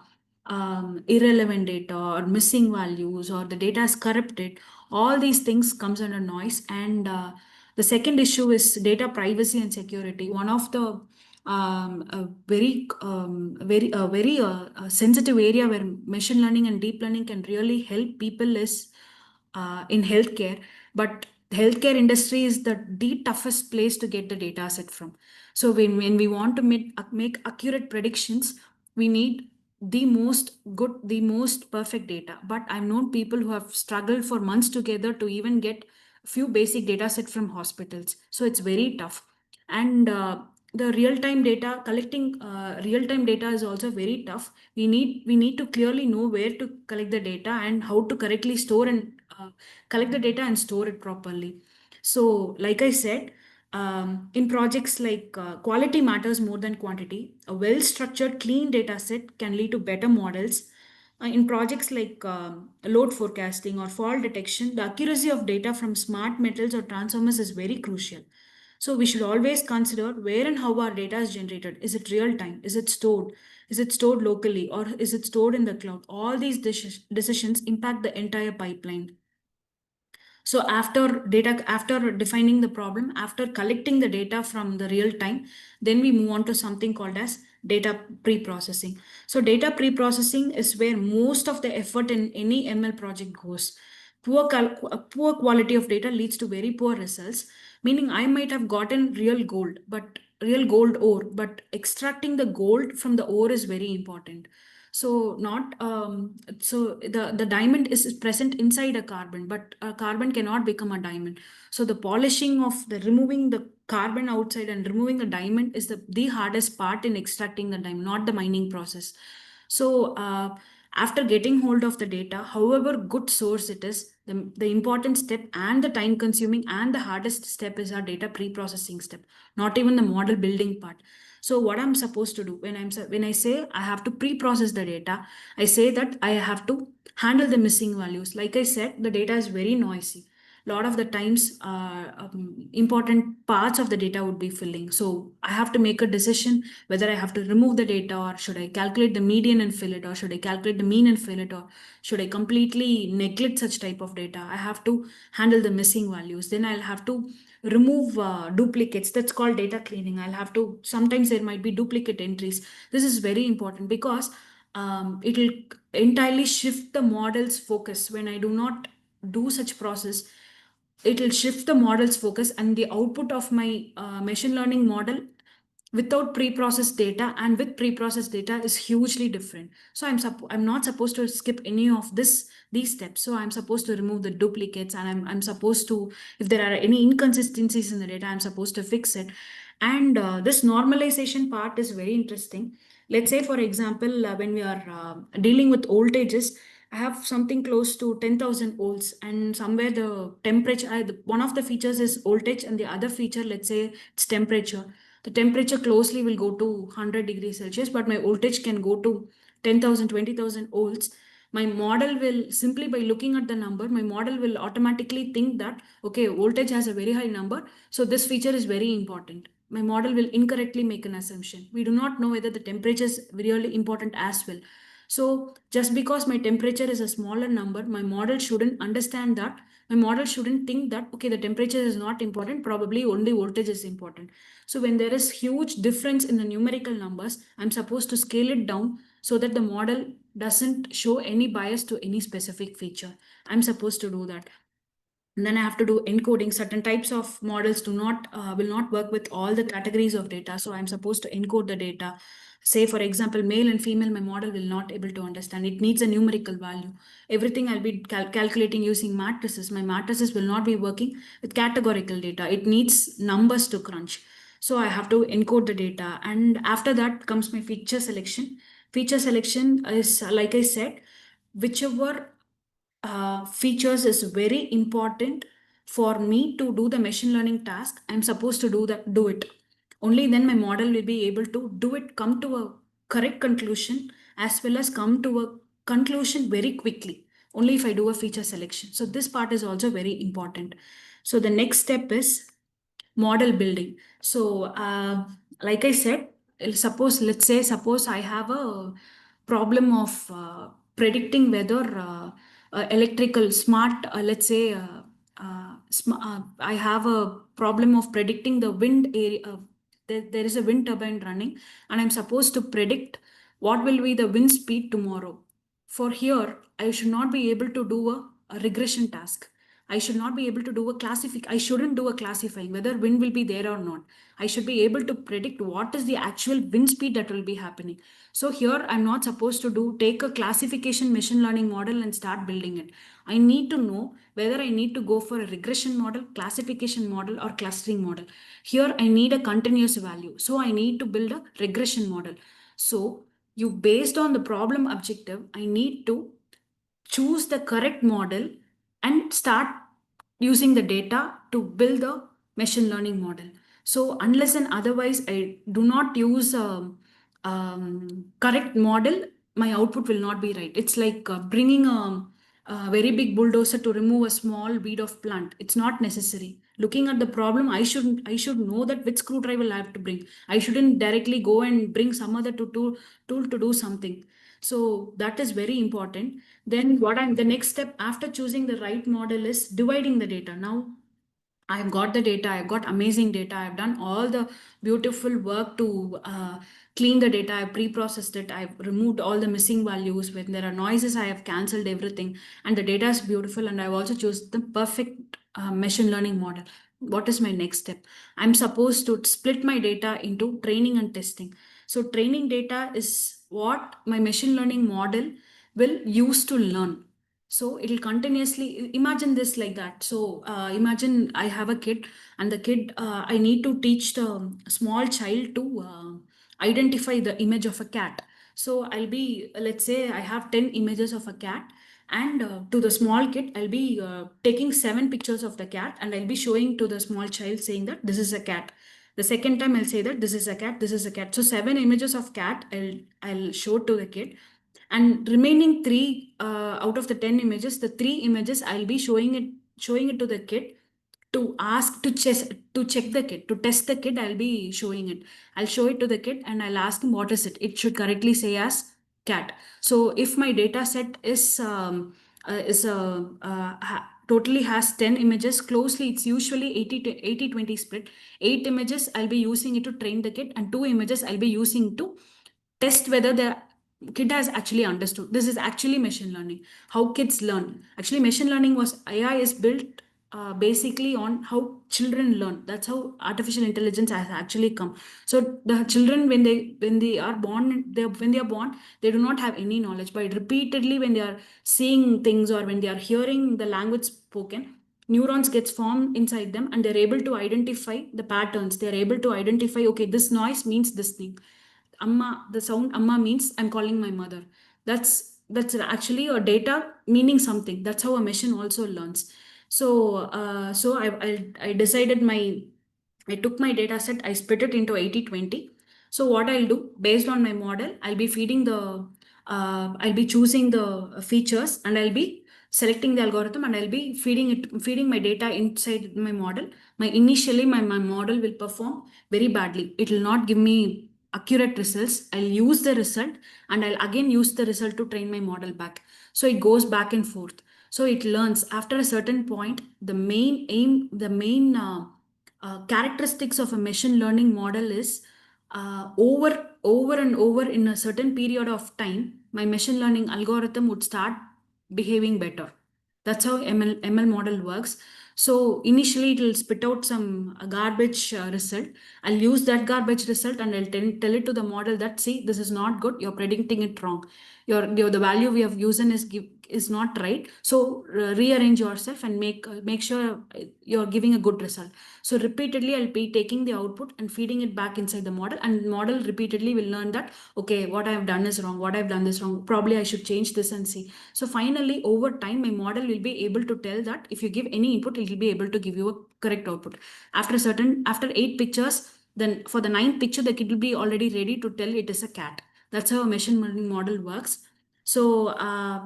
irrelevant data or missing values, or the data is corrupted. All these things comes under noise. And the second issue is data privacy and security. One of the a very sensitive area where machine learning and deep learning can really help people is in healthcare. But healthcare industry is the toughest place to get the data set from. So when we want to make accurate predictions, we need the most perfect data. But I've known people who have struggled for months together to even get few basic data set from hospitals. So it's very tough. And the real-time data collecting real-time data is also very tough. We need to clearly know where to collect the data and how to correctly store and collect the data and store it properly. So like I said, in projects like quality matters more than quantity. A well-structured clean data set can lead to better models. In projects like load forecasting or fault detection, the accuracy of data from smart metals or transformers is very crucial. So we should always consider where and how our data is generated. Is it real time? Is it stored? Is it stored locally, or is it stored in the cloud? All these decisions impact the entire pipeline. So after defining the problem, after collecting the data from the real time, then we move on to something called as data pre-processing. So data pre-processing is where most of the effort in any ML project goes. Poor quality of data leads to very poor results, meaning I might have gotten real gold ore, but extracting the gold from the ore is very important. So not so the diamond is present inside a carbon, but a carbon cannot become a diamond. So the polishing of the removing the carbon outside and removing the diamond is the hardest part in extracting the diamond, not the mining process. So after getting hold of the data, however good source it is, the important step and the time consuming and the hardest step is our data pre-processing step, not even the model building part. So what I'm supposed to do when I say I have to pre-process the data, I say that I have to handle the missing values. Like I said, the data is very noisy. A lot of the times, important parts of the data would be filling. So I have to make a decision whether I have to remove the data, or should I calculate the median and fill it, or should I calculate the mean and fill it, or should I completely neglect such type of data. I have to handle the missing values. Then I'll have to remove duplicates. That's called data cleaning. I'll have to, sometimes there might be duplicate entries. This is very important because it will entirely shift the model's focus. When I do not do such process, it will shift the model's focus, and the output of my machine learning model without pre-processed data and with pre-processed data is hugely different. So I'm not supposed to skip any of these steps. So I'm supposed to remove the duplicates, and I'm supposed to, if there are any inconsistencies in the data, I'm supposed to fix it. And this normalization part is very interesting. Let's say, for example, when we are dealing with voltages, I have something close to 10,000 volts, and somewhere the temperature, one of the features is voltage, and the other feature, let's say, it's temperature. The temperature closely will go to 100 degrees Celsius, but my voltage can go to 10,000, 20,000 volts. My model will, simply by looking at the number, my model will automatically think that, okay, voltage has a very high number, so this feature is very important. My model will incorrectly make an assumption. We do not know whether the temperature is really important as well. So just because my temperature is a smaller number, my model shouldn't understand that. My model shouldn't think that, okay, the temperature is not important, probably only voltage is important. So when there is huge difference in the numerical numbers, I'm supposed to scale it down so that the model doesn't show any bias to any specific feature. I'm supposed to do that. And then I have to do encoding. Certain types of models will not work with all the categories of data. So I'm supposed to encode the data. Say, for example, male and female, my model will not able to understand. It needs a numerical value. Everything I'll be calculating using matrices. My matrices will not be working with categorical data. It needs numbers to crunch. So I have to encode the data. And after that comes my feature selection. Feature selection is, like I said, whichever features is very important for me to do the machine learning task. I'm supposed to do it. Only then my model will be able to do it, come to a correct conclusion, as well as come to a conclusion very quickly. Only if I do a feature selection. So this part is also very important. So the next step is model building. So like I said, suppose I have a problem of predicting whether electrical smart, I have a problem of predicting the wind area. There is a wind turbine running, and I'm supposed to predict what will be the wind speed tomorrow. For here, I should not be able to do a regression task. I should not be able to do I shouldn't do a classifying whether wind will be there or not. I should be able to predict what is the actual wind speed that will be happening. So here I'm not supposed to take a classification machine learning model and start building it. I need to know whether I need to go for a regression model, classification model, or clustering model. Here I need a continuous value. So I need to build a regression model. So based on the problem objective, I need to choose the correct model and start using the data to build the machine learning model. So unless and otherwise I do not use a correct model, my output will not be right. It's like bringing a very big bulldozer to remove a small weed of plant. It's not necessary. Looking at the problem, I should know that which screwdriver I have to bring. I shouldn't directly go and bring some other tool to do something. So that is very important. Then the next step after choosing the right model is dividing the data. Now I've got the data, I've got amazing data, I've done all the beautiful work to clean the data, I've pre-processed it, I've removed all the missing values. When there are noises, I have cancelled everything, and the data is beautiful, and I've also chosen the perfect machine learning model. What is my next step? I'm supposed to split my data into training and testing. So training data is what my machine learning model will use to learn. So it'll continuously imagine this like that. So imagine I have a kid, and the kid, I need to teach the small child to identify the image of a cat. So let's say I have 10 images of a cat, and to the small kid, I'll be taking 7 pictures of the cat, and I'll be showing to the small child saying that this is a cat. The second time I'll say that this is a cat, this is a cat. So 7 images of cat I'll show to the kid, and remaining 3 out of the 10 images, the 3 images I'll be showing it to the kid to ask to check the kid, to test the kid. I'll show it to the kid, and I'll ask him what is it. It should correctly say as cat. So if my data set totally has 10 images closely, it's usually 80-20 split. 8 images I'll be using it to train the kid, and 2 images I'll be using to test whether the kid has actually understood. This is actually machine learning, how kids learn. Actually, machine learning AI is built basically on how children learn. That's how artificial intelligence has actually come. So the children, when they are born, they do not have any knowledge. But repeatedly, when they are seeing things, or when they are hearing the language spoken, neurons gets formed inside them, and they're able to identify the patterns. They're able to identify, okay, this noise means this thing. Amma, the sound Amma means I'm calling my mother. That's actually a data meaning something. That's how a machine also learns. So I decided I took my data set, I split it into 80/20. So what I'll do based on my model, I'll be choosing the features, and I'll be selecting the algorithm, and I'll be feeding my data inside my model. My model will perform very badly. It will not give me accurate results. I'll use the result, and I'll again use the result to train my model back. So it goes back and forth. So it learns after a certain point. The main characteristics of a machine learning model is over and over in a certain period of time, my machine learning algorithm would start behaving better. That's how ML model works. So initially it will spit out some garbage result. I'll use that garbage result, and I'll tell it to the model that, see, this is not good. You're predicting it wrong. The value we have used is not right. So rearrange yourself and make sure you're giving a good result. So repeatedly, I'll be taking the output and feeding it back inside the model, and model repeatedly will learn that, okay, what I have done is wrong. What I've done is wrong. Probably I should change this and see. So finally, over time, my model will be able to tell that if you give any input, it will be able to give you a correct output. After 8 pictures, then for the 9th picture, the kid will be already ready to tell it is a cat. That's how a machine learning model works. So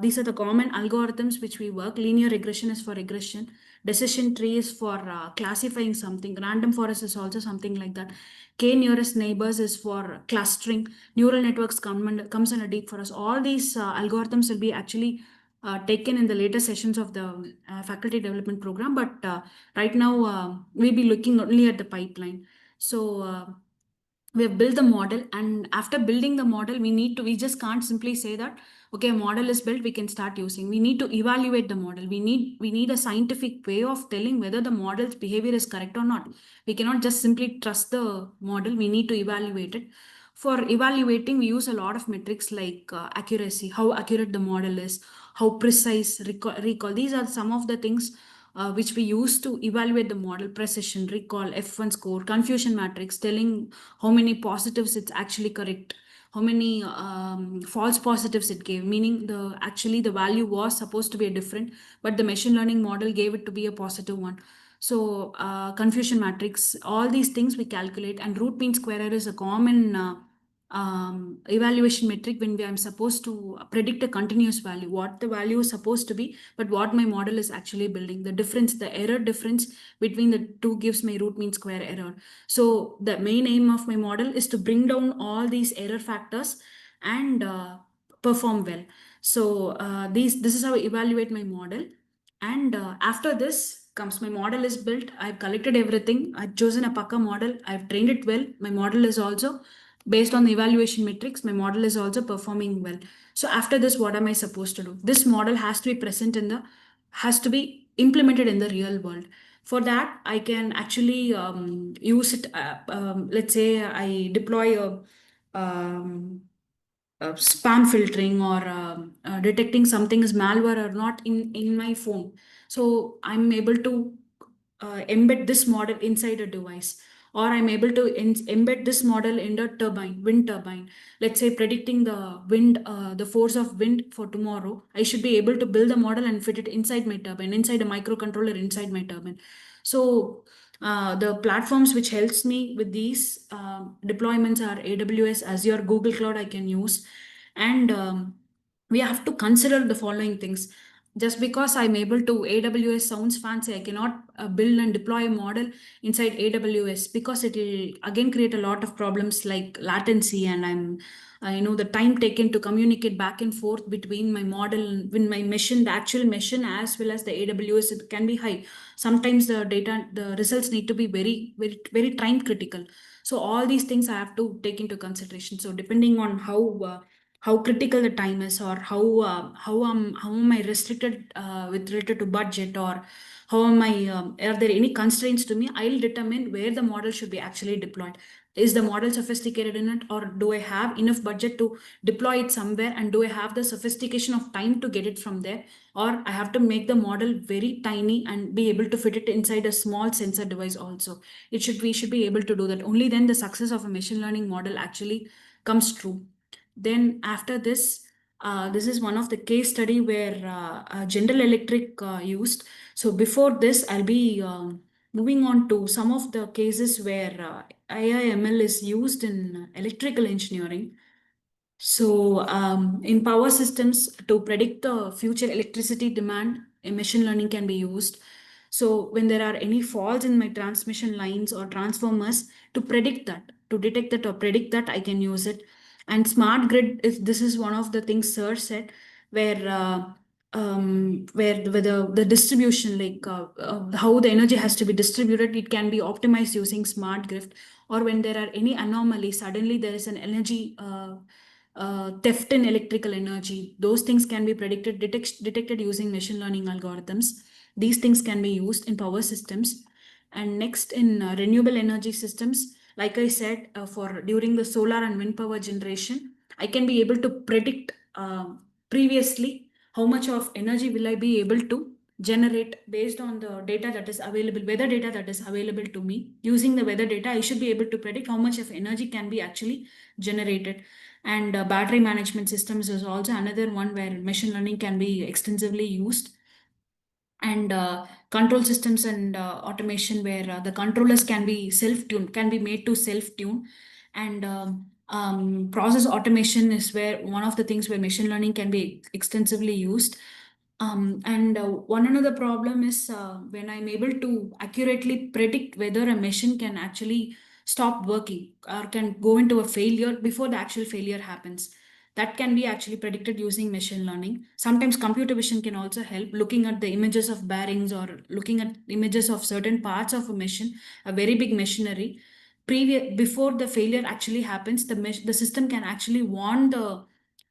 these are the common algorithms which we work. Linear regression is for regression. Decision tree is for classifying something. Random forest is also something like that. K nearest neighbors is for clustering. Neural networks comes under deep forest. All these algorithms will be actually taken in the later sessions of the faculty development program. But right now, we'll be looking only at the pipeline. So we have built the model, and after building the model, we just can't simply say that, okay, a model is built, we can start using. We need to evaluate the model. We need a scientific way of telling whether the model's behavior is correct or not. We cannot just simply trust the model. We need to evaluate it. For evaluating, we use a lot of metrics like accuracy, how accurate the model is, how precise recall. These are some of the things which we use to evaluate the model: precision, recall, F1 score, confusion matrix, telling how many positives it's actually correct, how many false positives it gave, meaning the value was supposed to be a different, but the machine learning model gave it to be a positive one. So confusion matrix, all these things we calculate, and root mean square error is a common evaluation metric when I'm supposed to predict a continuous value, what the value is supposed to be, but what my model is actually building. The error difference between the two gives my root mean square error. So the main aim of my model is to bring down all these error factors and perform well. So this is how I evaluate my model. And after this comes, my model is built. I've collected everything. I've chosen a Paka model. I've trained it well. My model is also based on the evaluation metrics. My model is also performing well. So after this, what am I supposed to do? This model has to be has to be implemented in the real world. For that, I can actually use it. Let's say I deploy spam filtering or detecting something is malware or not in my phone. So I'm able to embed this model inside a device, or I'm able to embed this model in the wind turbine. Let's say predicting the force of wind for tomorrow. I should be able to build a model and fit it inside my turbine, inside a microcontroller inside my turbine. So the platforms which helps me with these deployments are AWS, Azure, Google Cloud I can use. And we have to consider the following things. Just because I'm able to, AWS sounds fancy, I cannot build and deploy a model inside AWS, because it will again create a lot of problems like latency, and the time taken to communicate back and forth between my model, when my machine, the actual machine, as well as the AWS, it can be high. Sometimes the results need to be very, very, very time critical. So all these things I have to take into consideration. So depending on how critical the time is, or how am I restricted with related to budget, or how am I are there any constraints to me, I'll determine where the model should be actually deployed. Is the model sophisticated in it, or do I have enough budget to deploy it somewhere, and do I have the sophistication of time to get it from there, or I have to make the model very tiny and be able to fit it inside a small sensor device also. We should be able to do that. Only then the success of a machine learning model actually comes true. Then after this, this is one of the case study where General Electric used. So before this, I'll be moving on to some of the cases where AI/ML is used in electrical engineering. So, in power systems, to predict the future electricity demand, a machine learning can be used. So, when there are any faults in my transmission lines or transformers, to predict that, to detect that or predict that, I can use it. And smart grid, if this is one of the things Sir said, where where the distribution, like how the energy has to be distributed, it can be optimized using smart grid. Or when there are any anomalies, suddenly there is an energy theft in electrical energy. Those things can be detected using machine learning algorithms. These things can be used in power systems. And next, in renewable energy systems, like I said, for during the solar and wind power generation, I can be able to predict previously how much of energy will I be able to generate based on the data that is available, weather data that is available to me. Using the weather data, I should be able to predict how much of energy can be actually generated. And battery management systems is also another one where machine learning can be extensively used. And control systems and automation, where the controllers can be self-tuned, can be made to self-tune. And process automation is where one of the things where machine learning can be extensively used. And one another problem is when I'm able to accurately predict whether a machine can actually stop working or can go into a failure before the actual failure happens. That can be actually predicted using machine learning. Sometimes computer vision can also help, looking at the images of bearings or looking at images of certain parts of a machine, a very big machinery. Before the failure actually happens, the system can actually warn the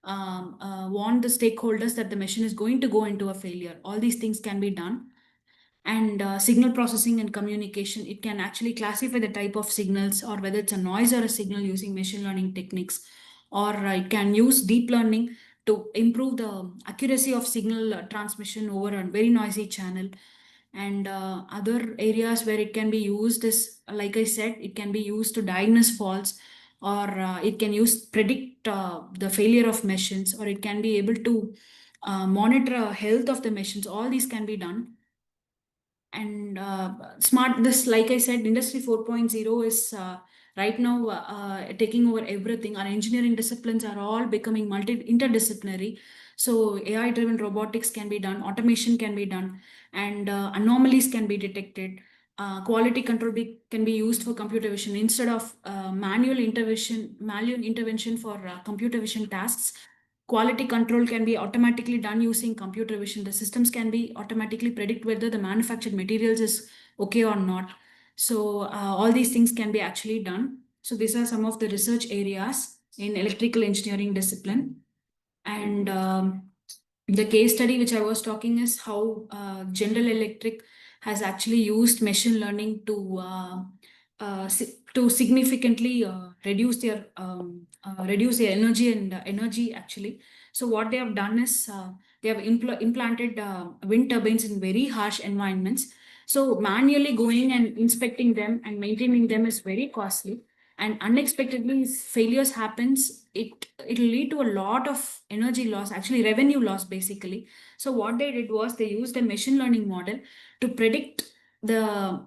stakeholders that the machine is going to go into a failure. All these things can be done. And signal processing and communication, it can actually classify the type of signals or whether it's a noise or a signal using machine learning techniques. Or it can use deep learning to improve the accuracy of signal transmission over a very noisy channel. And other areas where it can be used is, like I said, it can be used to diagnose faults, or it can use predict the failure of machines, or it can be able to monitor health of the machines. All these can be done. And this, like I said, industry 4.0 is right now taking over everything. Our engineering disciplines are all becoming interdisciplinary. So AI driven robotics can be done, automation can be done, and anomalies can be detected. Quality control can be used for computer vision instead of manual intervention for computer vision tasks. Quality control can be automatically done using computer vision. The systems can be automatically predict whether the manufactured materials is okay or not. So all these things can be actually done. So these are some of the research areas in electrical engineering discipline. And the case study which I was talking is how General Electric has actually used machine learning to significantly reduce their energy and energy actually. So what they have done is they have implanted wind turbines in very harsh environments. So manually going and inspecting them and maintaining them is very costly. And unexpectedly, if failures happens, it'll lead to a lot of energy loss, actually revenue loss basically. So what they did was they used a machine learning model to predict the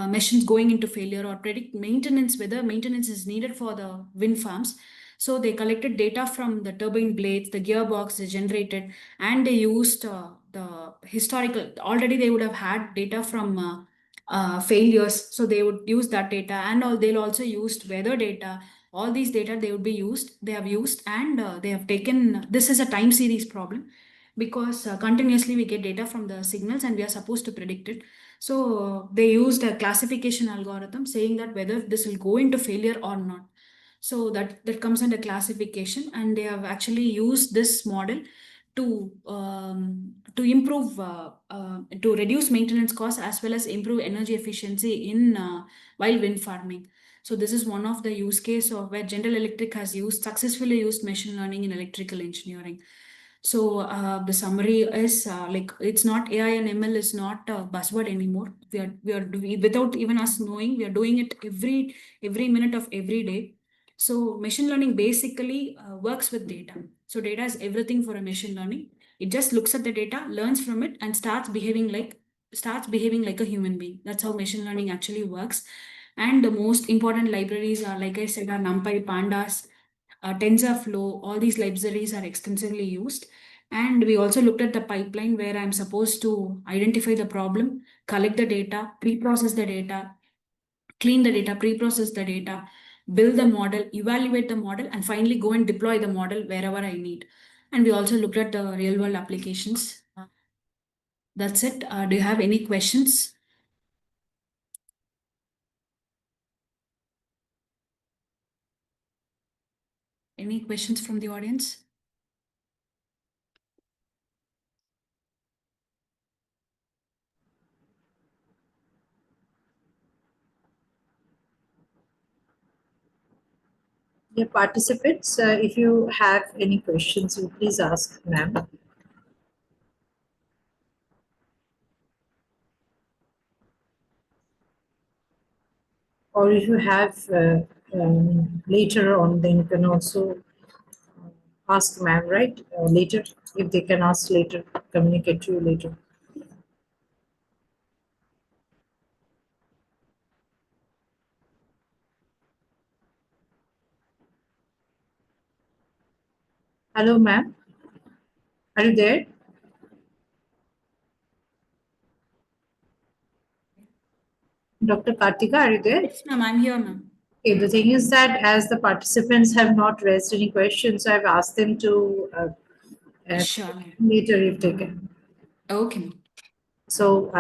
machines going into failure, or predict maintenance, whether maintenance is needed for the wind farms. So they collected data from the turbine blades, the gearbox they generated, and they used the historical. Already they would have had data from failures, so they would use that data, and they'll also use weather data. All these data they have used, and they have taken. This is a time series problem, because continuously we get data from the signals and we are supposed to predict it. So they used a classification algorithm saying that whether this will go into failure or not. So that comes under classification, and they have actually used this model to improve to reduce maintenance costs as well as improve energy efficiency in while wind farming. So this is one of the use case of where General Electric has successfully used machine learning in electrical engineering. So the summary is like, it's not AI and ML is not a buzzword anymore. We are doing, without even us knowing, we are doing it every minute of every day. So machine learning basically works with data. So data is everything for a machine learning. It just looks at the data, learns from it, and starts behaving like a human being. That's how machine learning actually works. And the most important libraries are, like I said, are NumPy, Pandas, TensorFlow. All these libraries are extensively used. And we also looked at the pipeline where I'm supposed to identify the problem, collect the data, pre-process the data, clean the data, pre-process the data, build the model, evaluate the model, and finally go and deploy the model wherever I need. And we also looked at the real world applications. That's it. Do you have any questions? Any questions from the audience? Yeah, participants, if you have any questions, you please ask, ma'am. Or if you have later on, then you can also ask ma'am, right? Later, if they can ask later, communicate to you later. Hello, ma'am. Are you there? Dr. Kartika, are you there? Yes, ma'am, I'm here, ma'am. Okay, the thing is that as the participants have not raised any questions, I've asked them to Sure, ma'am. later if they can. Okay, ma'am. So,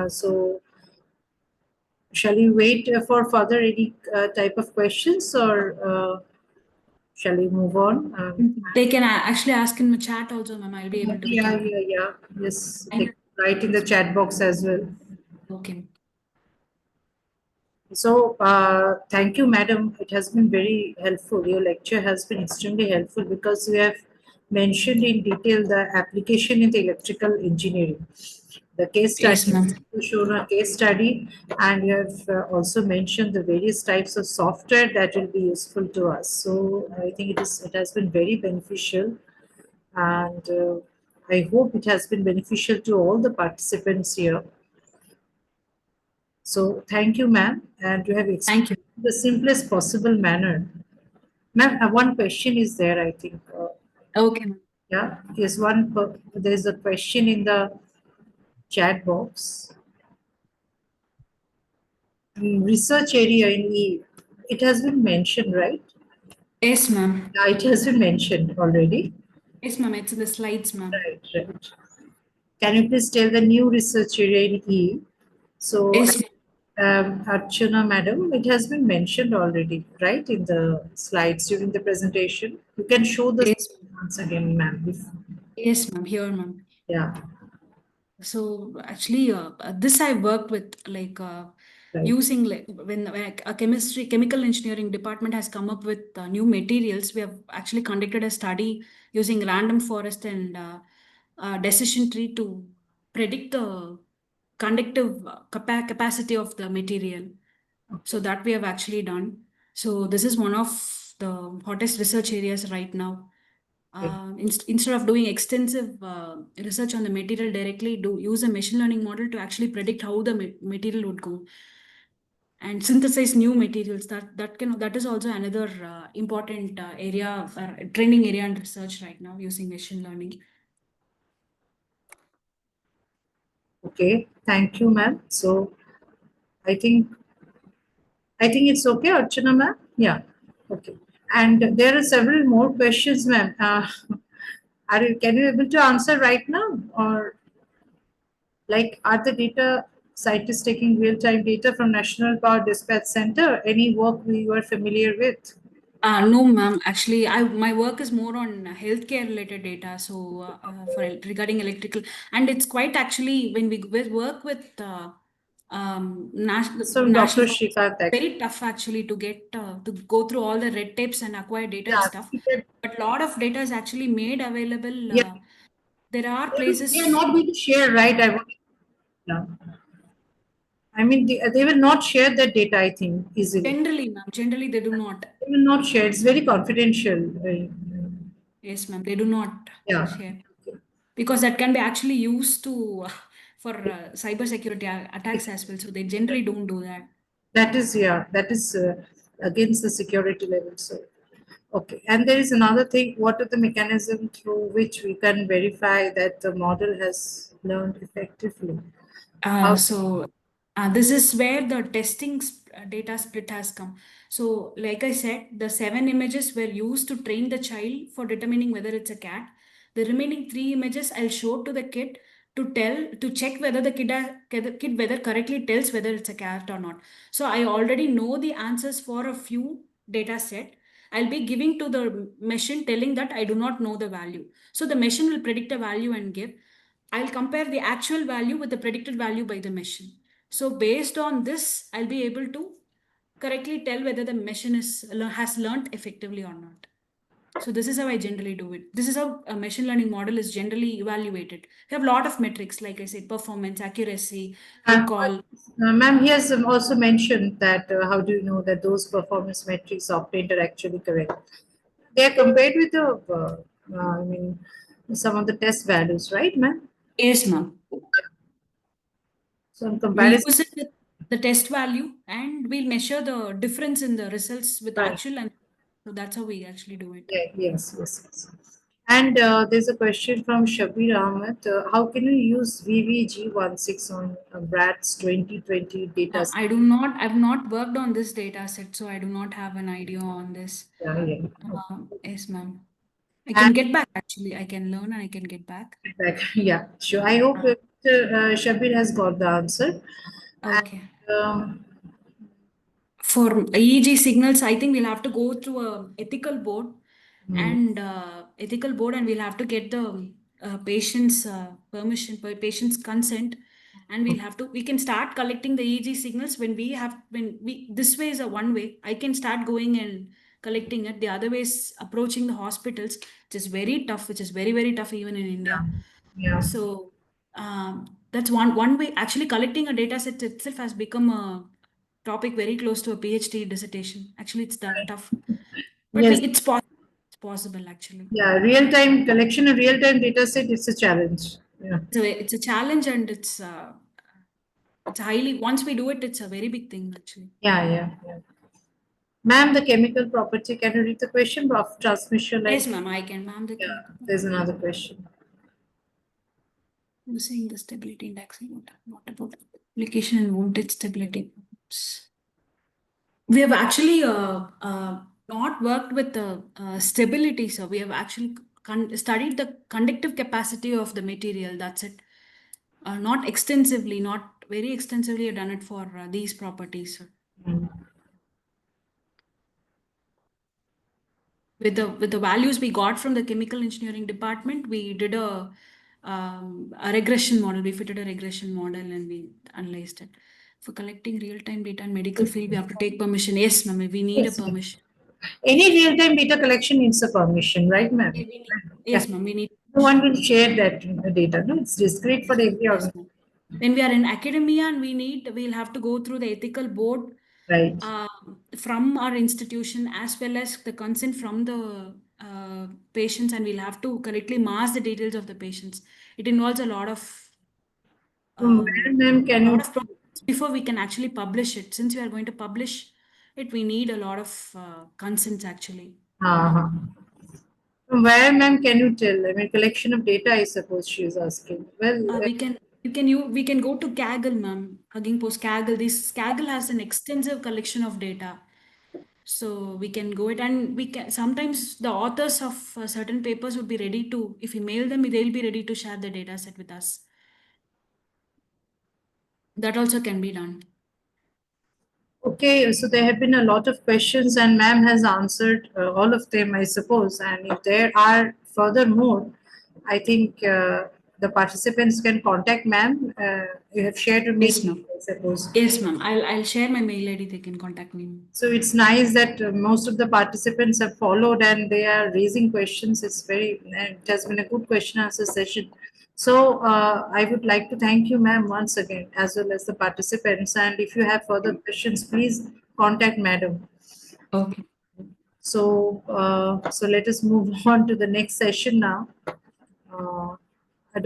so shall we wait for further any type of questions, or shall we move on? They can actually ask in the chat also, ma'am. I'll be able to Yeah, reply. yeah. Yes, they can write in the chat box as well. Okay. So, thank you, madam. It has been very helpful. Your lecture has been extremely helpful because you have mentioned in detail the application in the electrical engineering. The case study, Yes, ma'am. you shown a case study, and you have also mentioned the various types of software that will be useful to us. So, I think it has been very beneficial, and I hope it has been beneficial to all the participants here. So thank you, ma'am, and you have explained Thank you. the simplest possible manner. Ma'am, one question is there, I think. Okay, ma'am. Yeah, yes, there is a question in the chat box. Research area in E, it has been mentioned, right? Yes, ma'am. Yeah, it has been mentioned already. Yes, ma'am. It's in the slides, ma'am. Right. Can you please tell the new research area in E? So, Yes. Archana, madam, it has been mentioned already, right, in the slides during the presentation. You can show the Yes. once again, ma'am. Yes, ma'am. Here, ma'am. Yeah, So actually, this I worked with, like right. using, like when a chemical engineering department has come up with new materials. We have actually conducted a study using random forest and decision tree to predict the conductive capacity of the material. So that we have actually done. So this is one of the hottest research areas right now. Instead of doing extensive research on the material directly, do use a machine learning model to actually predict how the material would go and synthesize new materials. That is also another important area, trending area in research right now using machine learning. Okay, thank you, ma'am. So I think it's okay, Archana, ma'am. Yeah, okay. And there are several more questions, ma'am. Can you able to answer right now, or like are the data scientists taking real-time data from National Power Dispatch Center? Any work we were familiar with? No, ma'am. Actually, my work is more on healthcare related data. So for regarding electrical, and it's quite actually when we work with So national, Dr. Shrikant, very tough actually to get to go through all the red tapes and acquire data and yeah, stuff. But a lot of data is actually made available. yeah, There are they are places. not going to share, right? Yeah. I mean, they will not share that data, I think, easily. Generally, ma'am, generally they do not. They will not share. It's very confidential. Yes, ma'am, they do not Yeah. share because that can be actually used to for cyber security attacks as well. So they generally don't do that. That is, yeah, that is against the security level. So, okay. And there is another thing. What are the mechanism through which we can verify that the model has learned effectively? How? This is where the testing data split has come. So, like I said, the 7 images were used to train the child for determining whether it's a cat. The remaining 3 images I'll show to the kid to check whether the kid whether correctly tells whether it's a cat or not. So I already know the answers for a few data set. I'll be giving to the machine telling that I do not know the value. So the machine will predict a value and give. I'll compare the actual value with the predicted value by the machine. So based on this, I'll be able to correctly tell whether the machine has learned effectively or not. So this is how I generally do it. This is how a machine learning model is generally evaluated. We have a lot of metrics, like I said, performance, accuracy, recall. Ma'am, he has also mentioned that how do you know that those performance metrics obtained are actually correct? They are compared with the, I mean, some of the test values, right, ma'am? Yes, ma'am. So in We comparison, use it with the test value and we'll measure the difference in the results with right. actual, and so that's how we actually do it. Yeah, yes. And there's a question from Shabir Ahmed. How can you use VVG16 on BRAT's 2020 data set? I've not worked on this data set, so I do not have an idea on this. Yeah. Yes, ma'am. I can And get back actually. I can learn and I can get back. yeah, sure. I hope Shabir has got the answer. Okay. And, For EEG signals, I think we'll have to go through a ethical board hmm, and we'll have to get the patient's permission, patient's consent, and we can start collecting the EEG signals this way is a one way. I can start going and collecting it. The other way is approaching the hospitals, which is very tough, which is very, very tough even in India. yeah. So that's one way. Actually, collecting a data set itself has become a topic very close to a PhD dissertation. Actually, it's tough, but Yes. it's possible actually. Yeah. Real time collection of real time data set is a challenge. Yeah. It's a challenge and it's highly, once we do it, it's a very big thing actually. Yeah. Ma'am, the chemical property, can you read the question of transmission line? Yes, ma'am, I can, ma'am. Yeah, there's another question. Using the stability index, what about application and voltage stability? We have actually not worked with the stability, so we have actually studied the conductive capacity of the material. That's it. Not extensively, not very extensively done it for these properties. Mm. With the values we got from the chemical engineering department, we did a regression model. We fitted a regression model and we analyzed it. For collecting real-time data in medical field, we have to take permission. Yes, ma'am, we need a Yes. permission. Any real time data collection needs a permission, right, ma'am? Yes, ma'am, we need. No one will share that data. No, it's discrete for every Yes, organization. ma'am. When we are in academia and we'll have to go through the ethical board Right. from our institution as well as the consent from the patients, and we'll have to correctly mask the details of the patients. It involves a lot of So, ma'am, can you? before we can actually publish it. Since we are going to publish it, we need a lot of consents actually. Uh-huh. From where, ma'am, can you tell? I mean, collection of data, I suppose she is asking. Well, We can go to Kaggle, ma'am. Hugging Post Kaggle. This Kaggle has an extensive collection of data. So we can go it, and we can sometimes the authors of certain papers would be ready to, if we mail them, they'll be ready to share the data set with us. That also can be done. okay, so there have been a lot of questions, and ma'am has answered all of them, I suppose. And if there are furthermore, I think the participants can contact ma'am. You have shared with me, Yes, ma'am. I suppose. Yes, ma'am. I'll share my mail ID. They can contact me. So it's nice that most of the participants have followed and they are raising questions. It has been a good question answer session. So I would like to thank you, ma'am, once again, as well as the participants. And if you have further questions, please contact madam. Okay. So let us move on to the next session now.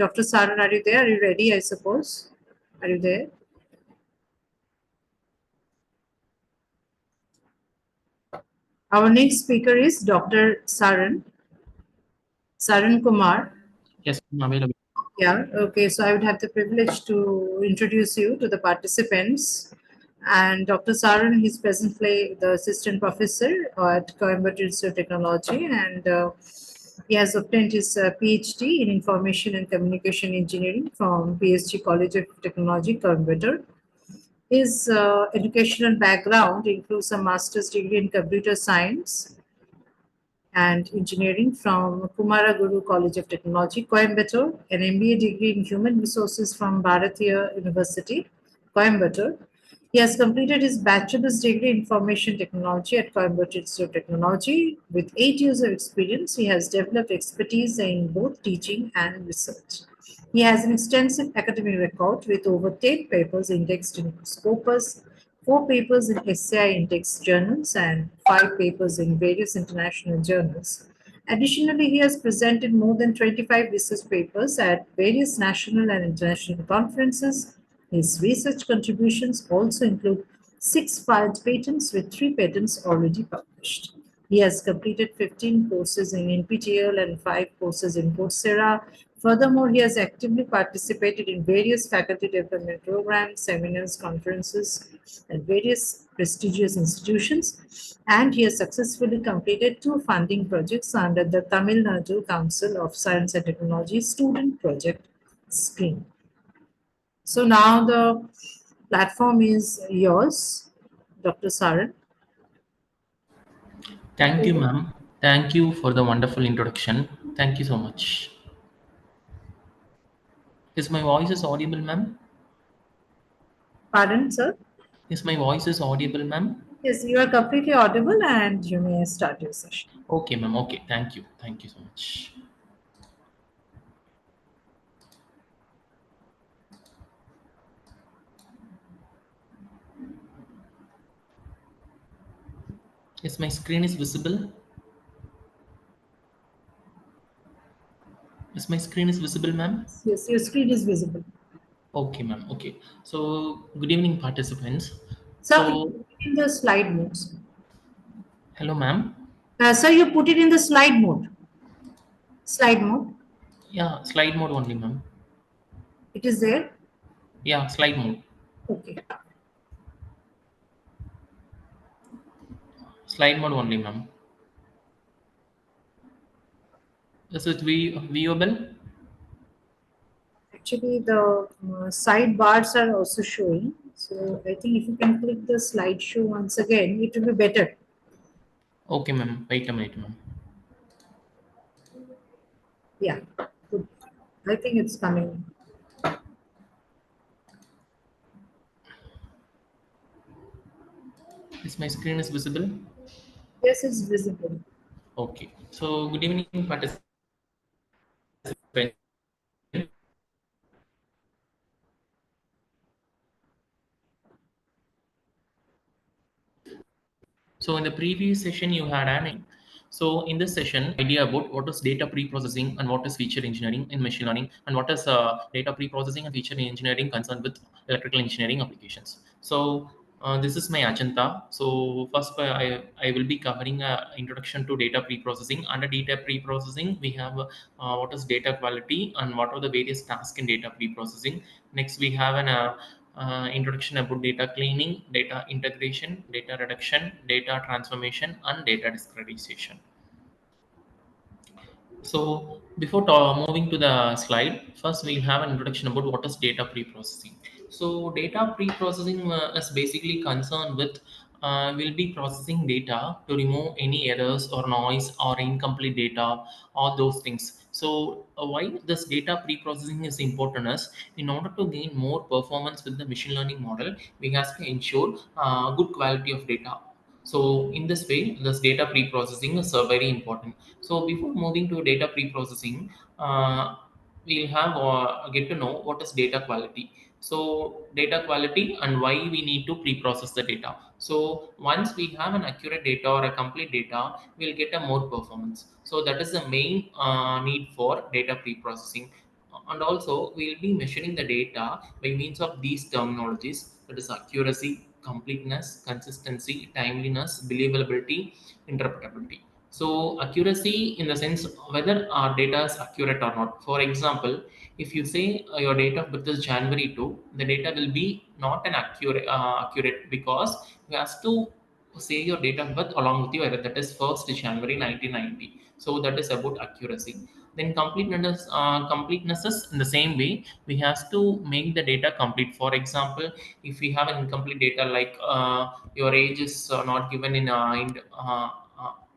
Dr. Saran, are you there? Are you ready, I suppose? Are you there? Our next speaker is Dr. Saran Kumar. Yes, I'm available. Yeah, okay. So I would have the privilege to introduce you to the participants. And Dr. Saran, he's presently the assistant professor at Coimbatore Institute of Technology, and he has obtained his PhD in Information and Communication Engineering from PSG College of Technology, Coimbatore. His educational background includes a master's degree in computer science and engineering from Kumaraguru College of Technology, Coimbatore, an MBA degree in human resources from Bharatiya University, Coimbatore. He has completed his bachelor's degree in information technology at Coimbatore Institute of Technology. With 8 years of experience, he has developed expertise in both teaching and research. He has an extensive academic record with over 10 papers indexed in Scopus, 4 papers in SCI Index journals, and 5 papers in various international journals. Additionally, he has presented more than 25 research papers at various national and international conferences. His research contributions also include 6 filed patents with 3 patents already published. He has completed 15 courses in NPTEL and 5 courses in Coursera. Furthermore, he has actively participated in various faculty development programs, seminars, conferences, at various prestigious institutions, and he has successfully completed 2 funding projects under the Tamil Nadu Council of Science and Technology Student Project Scheme. So now the platform is yours, Dr. Saran. Thank you, ma'am. Thank you for the wonderful introduction. Thank you so much. Is my voice is audible, ma'am? Pardon, sir? Is my voice is audible, ma'am? Yes, you are completely audible and you may start your session. Okay, ma'am. Okay, thank you. Thank you so much. Yes, my screen is visible. Is my screen is visible, ma'am? Yes, your screen is visible. Okay, ma'am. Okay. So, good evening, participants. Sir, So, you put it in the slide mode. hello, ma'am. Sir, you put it in the slide mode. Slide mode. Yeah, slide mode only, ma'am. It is there. Yeah, slide mode. Okay. Slide mode only, ma'am. Is it viewable? Actually, the sidebars are also showing. So I think if you can click the slideshow once again, it will be better. Okay, ma'am. Wait a minute, ma'am. Yeah, good. I think it's coming. Is my screen is visible? Yes, it's visible. Okay. So, good evening, participants. So, in the previous session, you had an so in this session, idea about what is data pre-processing and what is feature engineering in machine learning and what is data pre-processing and feature engineering concerned with electrical engineering applications. So this is my agenda. So first, I will be covering introduction to data pre-processing. Under data pre-processing, we have what is data quality and what are the various tasks in data pre-processing. Next, we have an introduction about data cleaning, data integration, data reduction, data transformation, and data discretization. So before moving to the slide, first we'll have an introduction about what is data pre-processing. So data pre-processing is basically concerned with will be processing data to remove any errors or noise or incomplete data or those things. So why this data pre-processing is important is in order to gain more performance with the machine learning model, we have to ensure good quality of data. So in this way, this data pre-processing is very important. So before moving to data pre-processing, we'll have get to know what is data quality. So data quality and why we need to pre-process the data. So once we have an accurate data or a complete data, we'll get a more performance. So that is the main need for data pre-processing. And also we'll be measuring the data by means of these terminologies, that is accuracy, completeness, consistency, timeliness, believability, interpretability. So accuracy in the sense whether our data is accurate or not. For example, if you say your date of birth is January 2, the data will be not an accurate because you have to say your date of birth along with your that is 1st January 1990. So that is about accuracy. Then completeness is in the same way we have to make the data complete. For example, if we have an incomplete data like your age is not given in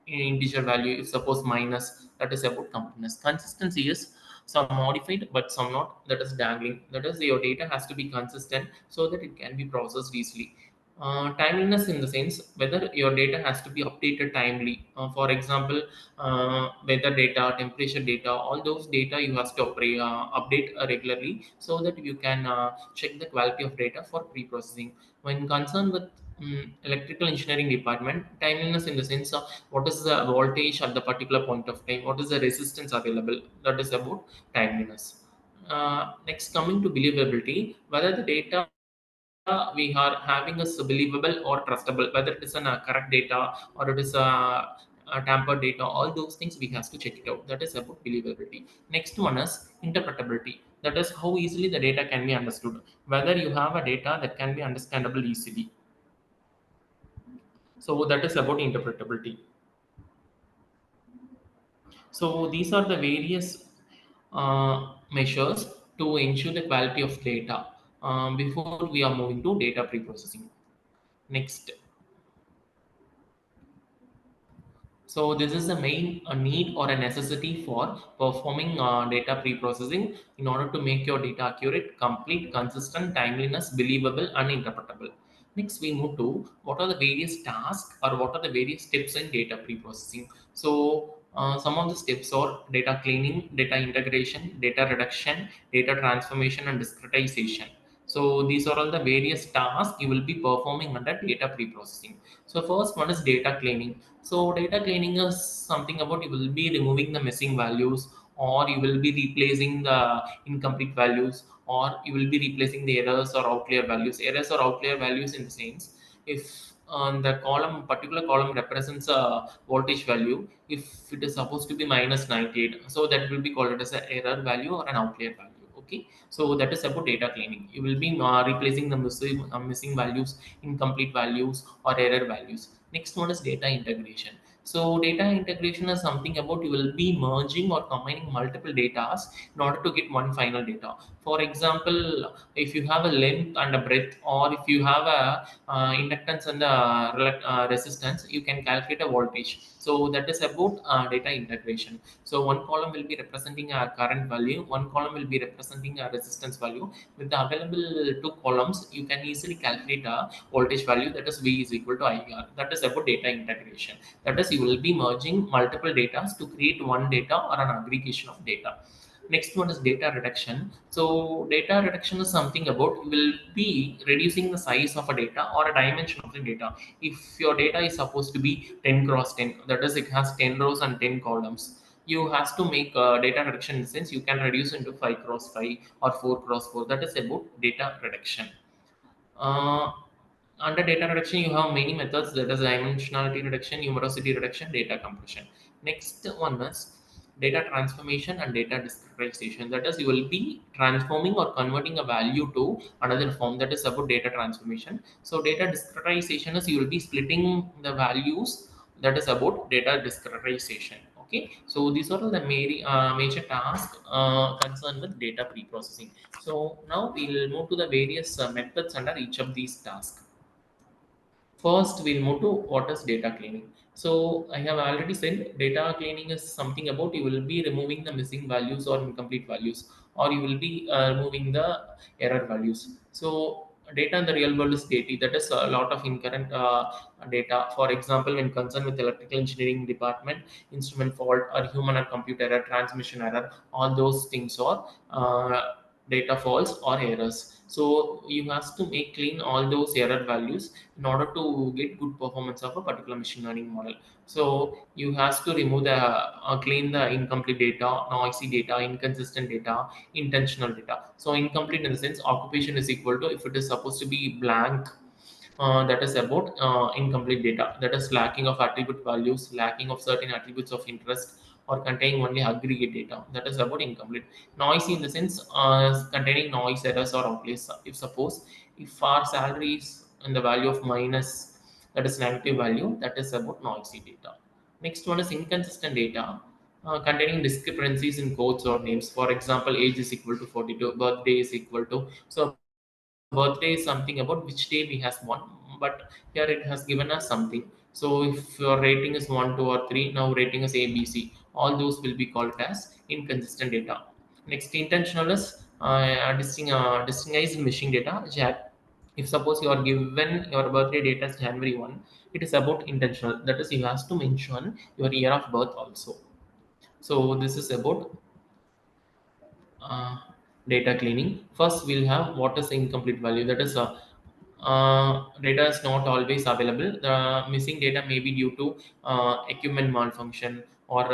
integer value, if suppose minus, that is about completeness. Consistency is some modified but some not, that is dangling, that is your data has to be consistent so that it can be processed easily. Timeliness in the sense whether your data has to be updated timely. For example, weather data, temperature data, all those data you have to update regularly so that you can check the quality of data for pre-processing. When concerned with electrical engineering department, timeliness in the sense of what is the voltage at the particular point of time, what is the resistance available, that is about timeliness. Next, coming to believability, whether the data we are having is believable or trustable, whether it is a correct data or it is a tampered data, all those things we have to check it out. That is about believability. Next one is interpretability. That is how easily the data can be understood. Whether you have a data that can be understandable easily. So that is about interpretability. So these are the various measures to ensure the quality of data before we are moving to data pre-processing. Next. So this is the main need or a necessity for performing data pre-processing in order to make your data accurate, complete, consistent, timeliness, believable, and interpretable. Next, we move to what are the various tasks or what are the various steps in data pre-processing. So some of the steps are data cleaning, data integration, data reduction, data transformation, and discretization. So these are all the various tasks you will be performing under data pre-processing. So first one is data cleaning. So data cleaning is something about you will be removing the missing values, or you will be replacing the incomplete values, or you will be replacing the errors or outlier values. Errors or outlier values in the sense, if the column particular column represents a voltage value, if it is supposed to be minus 98, so that will be called as an error value or an outlier value. Okay, so that is about data cleaning. You will be replacing the missing values, incomplete values, or error values. Next one is data integration. So data integration is something about you will be merging or combining multiple data in order to get one final data. For example, if you have a length and a breadth, or if you have a inductance and a resistance, you can calculate a voltage. So that is about data integration. So one column will be representing a current value, one column will be representing a resistance value. With the available two columns, you can easily calculate a voltage value, that is V is equal to IR. That is about data integration. That is, you will be merging multiple data to create one data or an aggregation of data. Next one is data reduction. So data reduction is something about you will be reducing the size of a data or a dimension of the data. If your data is supposed to be 10 cross 10, that is, it has 10 rows and 10 columns, you have to make data reduction in the sense you can reduce into 5 cross 5 or 4 cross 4. That is about data reduction. uh, Under data reduction, you have many methods, that is dimensionality reduction, numerosity reduction, data compression. Next one is data transformation and data discretization. That is, you will be transforming or converting a value to another form. That is about data transformation. So data discretization is you will be splitting the values. That is about data discretization. Okay, so these are all the major tasks concerned with data pre-processing. So now we'll move to the various methods under each of these tasks. First, we'll move to what is data cleaning. So I have already said data cleaning is something about you will be removing the missing values or incomplete values, or you will be removing the error values. So data in the real world is dirty. That is a lot of incorrect data. For example, when concerned with electrical engineering department, instrument fault or human or computer error, transmission error, all those things are data faults or errors. So you have to make clean all those error values in order to get good performance of a particular machine learning model. So you have to remove the clean the incomplete data, noisy data, inconsistent data, intentional data. So incomplete in the sense occupation is equal to, if it is supposed to be blank, that is about incomplete data, that is lacking of attribute values, lacking of certain attributes of interest, or containing only aggregate data, that is about incomplete. Noisy in the sense containing noise, errors, or outliers. If suppose if our salary is in the value of minus, that is negative value, that is about noisy data. Next one is inconsistent data, containing discrepancies in codes or names. For example, age is equal to 42, birthday is equal to, so birthday is something about which day we has won, but here it has given us something. So if your rating is 1, 2, or 3, now rating is A, B, C. All those will be called as inconsistent data. Next, intentional is distinguished machine data. If suppose you are given your birthday date as January 1, it is about intentional. That is, you have to mention your year of birth also. So this is about uh, data cleaning. First, we'll have what is the incomplete value. That is, data is not always available. The missing data may be due to equipment malfunction, or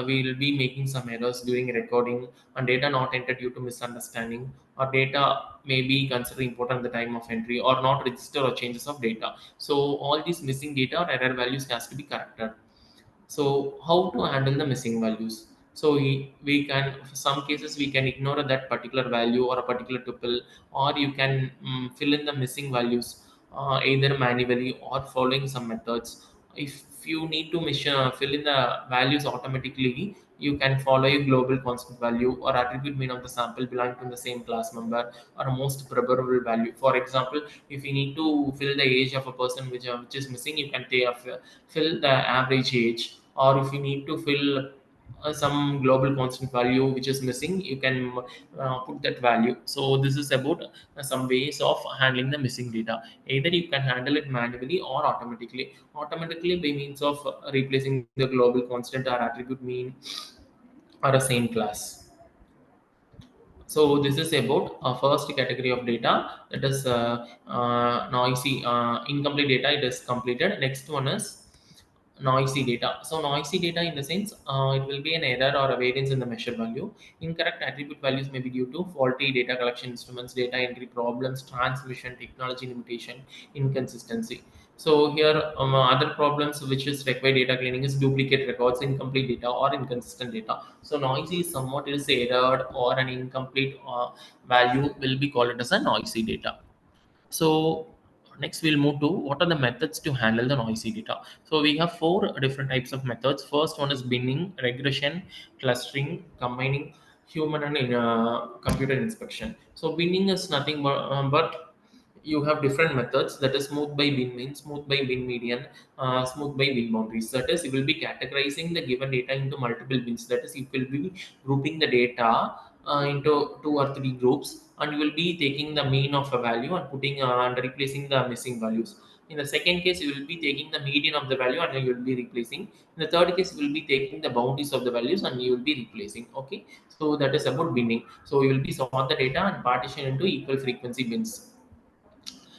we will be making some errors during recording, and data not entered due to misunderstanding, or data may be considered important at the time of entry, or not register or changes of data. So all these missing data or error values has to be corrected. So how to handle the missing values? So we can, for some cases, we can ignore that particular value or a particular tuple, or you can fill in the missing values either manually or following some methods. If you need to fill in the values automatically, you can follow a global constant value or attribute mean of the sample belonging to the same class member, or a most probable value. For example, if you need to fill the age of a person which is missing, you can fill the average age. Or if you need to fill some global constant value which is missing, you can put that value. So this is about some ways of handling the missing data. Either you can handle it manually or automatically. Automatically by means of replacing the global constant or attribute mean or a same class. So this is about a first category of data, that is noisy, incomplete data. It is completed. Next one is noisy data. So noisy data in the sense it will be an error or a variance in the measure value. Incorrect attribute values may be due to faulty data collection instruments, data entry problems, transmission technology limitation, inconsistency. So here other problems which is require data cleaning is duplicate records, incomplete data, or inconsistent data. So noisy is somewhat is error or an incomplete value will be called as a noisy data. So next we'll move to what are the methods to handle the noisy data. So we have four different types of methods. First one is binning, regression, clustering, combining human and computer inspection. So binning is nothing but you have different methods, that is smooth by bin mean, smooth by bin median, smooth by bin boundaries. That is, you will be categorizing the given data into multiple bins. That is, you will be grouping the data into 2 or 3 groups, and you will be taking the mean of a value and putting and replacing the missing values. In the second case, you will be taking the median of the value and you will be replacing. In the third case, you will be taking the boundaries of the values and you will be replacing. Okay, so that is about binning. So you will be sort the data and partition into equal frequency bins.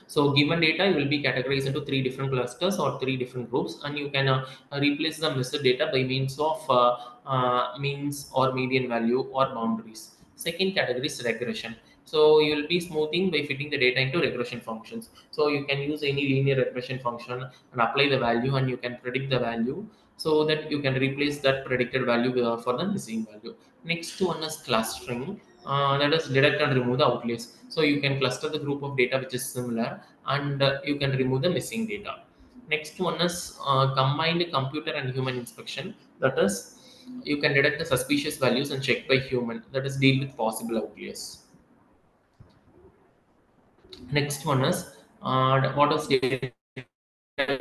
So given data, you will be categorized into 3 different clusters or 3 different groups, and you can replace the missed data by means of means or median value or boundaries. Second category is regression. So you will be smoothing by fitting the data into regression functions. So you can use any linear regression function and apply the value, and you can predict the value so that you can replace that predicted value for the missing value. Next one is clustering. That is detect and remove the outliers. So you can cluster the group of data which is similar, and you can remove the missing data. Next one is combined computer and human inspection. That is, you can detect the suspicious values and check by human. That is, deal with possible outliers. Next one is what is data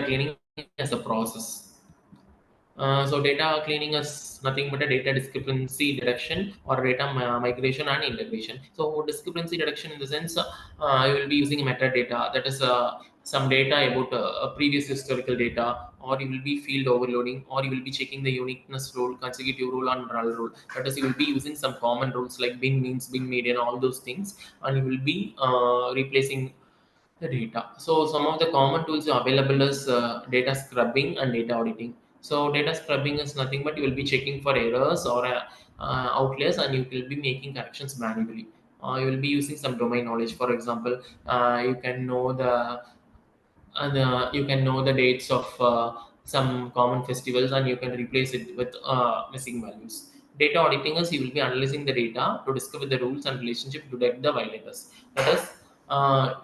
cleaning as a process. So data cleaning is nothing but a data discrepancy detection or data migration and integration. So discrepancy detection in the sense you will be using metadata, that is some data about previous historical data, or you will be field overloading, or you will be checking the uniqueness rule, consecutive rule, and null rule. That is, you will be using some common rules like bin means, bin median, all those things, and you will be replacing the data. So some of the common tools available is data scrubbing and data auditing. So data scrubbing is nothing but you will be checking for errors or outliers, and you will be making corrections manually. You will be using some domain knowledge. For example, you can know the and you can know the dates of some common festivals, and you can replace it with missing values. Data auditing is you will be analyzing the data to discover the rules and relationship to detect the violators. That is,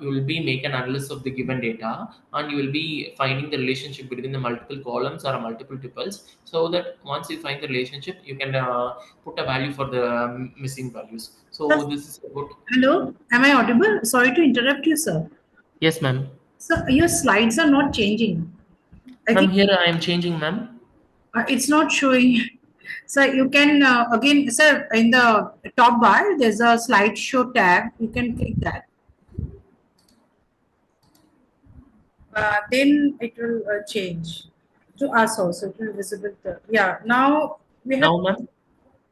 you will be make an analysis of the given data, and you will be finding the relationship between the multiple columns or multiple tuples, so that once you find the relationship, you can put a value for the missing values. So this is about. Hello, am I audible? Sorry to interrupt you, sir. Yes, ma'am. So your slides are not changing. I Ma'am, think here I am changing, ma'am. it's not showing. So you can again, sir, in the top bar, there's a slideshow tab. You can click that. Then it will change to us also. It will visible. Yeah. Now we have. Now, ma'am.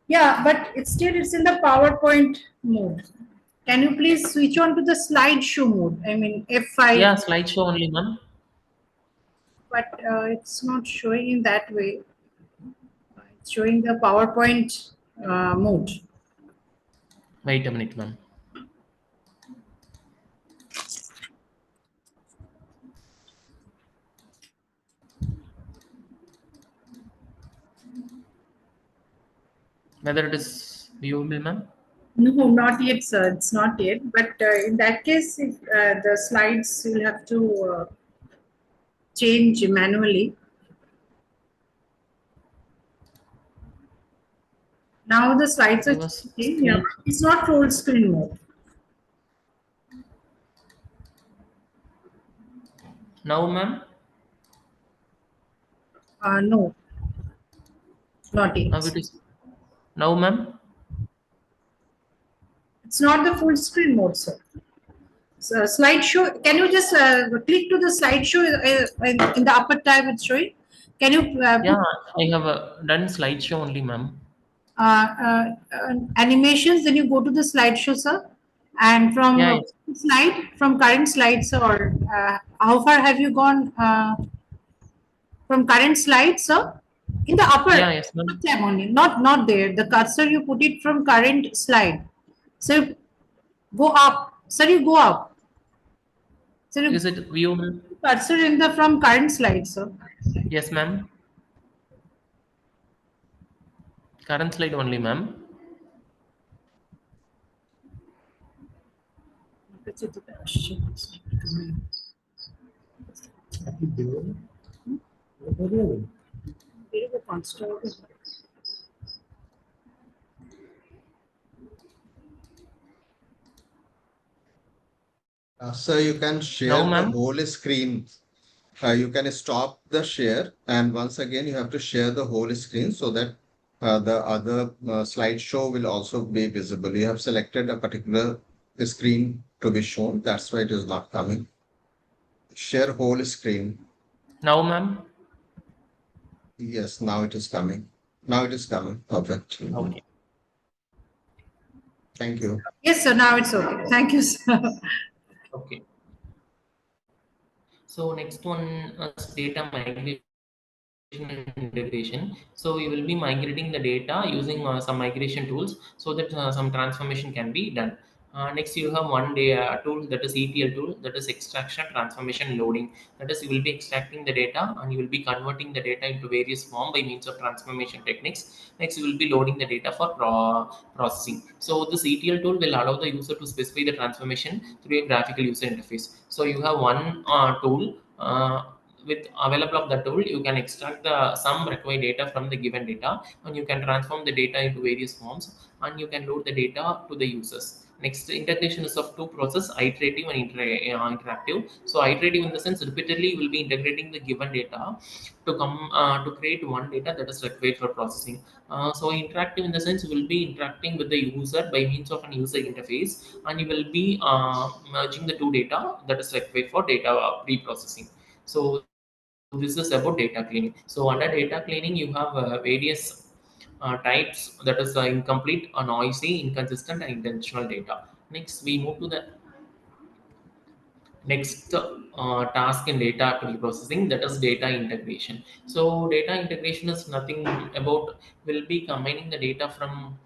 Yeah, but it's in the PowerPoint mode. Can you please switch on to the slideshow mode? I mean F5, Yeah, slideshow only, ma'am. but it's not showing in that way. It's showing the PowerPoint mode. Wait a minute, ma'am. Whether it is viewable, ma'am? No, not yet, sir. It's not yet. But in that case, if, the slides you'll have to change manually. Now the slides are Give us changing. Yeah, screen. but it's not full screen mode. Now, ma'am. No, not Now yet. it is. Now, ma'am. It's not the full screen mode, sir. So, slideshow. Can you just click to the slideshow in the upper tab? It's showing. Can you put Yeah, I have done slideshow only, ma'am. animations? Then you go to the slideshow, sir, and from Yeah, yes. from current slides, or how far have you gone from current slides, sir? In the Yeah, upper yes, ma'am. tab only, not there. The cursor you put it from current slide. So go up, sir. You go up. So you Is it viewable? cursor in the from current slide, sir. Yes, ma'am. Current slide only, ma'am. So you can Now, share the ma'am. whole screen. You can stop the share, and once again you have to share the whole screen so that the other slideshow will also be visible. You have selected a particular screen to be shown. That's why it is not coming. Share whole screen. Now, ma'am. Yes, now it is coming. Now it is coming. Perfect. Okay. Thank you. Yes, sir. Now it's okay. Thank you, sir. Okay. So next one is data migration and integration. So we will be migrating the data using some migration tools so that some transformation can be done. Next, you have one day tool, that is ETL tool, that is extraction, transformation, loading. That is, you will be extracting the data and you will be converting the data into various form by means of transformation techniques. Next, you will be loading the data for processing. So this ETL tool will allow the user to specify the transformation through a graphical user interface. So you have one tool. With available of the tool, you can extract the some required data from the given data, and you can transform the data into various forms, and you can load the data to the users. Next, integration is of two process, iterative and interactive. So iterative in the sense repeatedly will be integrating the given data to come to create one data that is required for processing. So interactive in the sense will be interacting with the user by means of an user interface, and you will be merging the two data that is required for data pre-processing. So this is about data cleaning. So under data cleaning, you have various types, that is incomplete, noisy, inconsistent, and intentional data. Next, we move to the next task in data pre-processing, that is data integration. So data integration is nothing about, will be combining the data from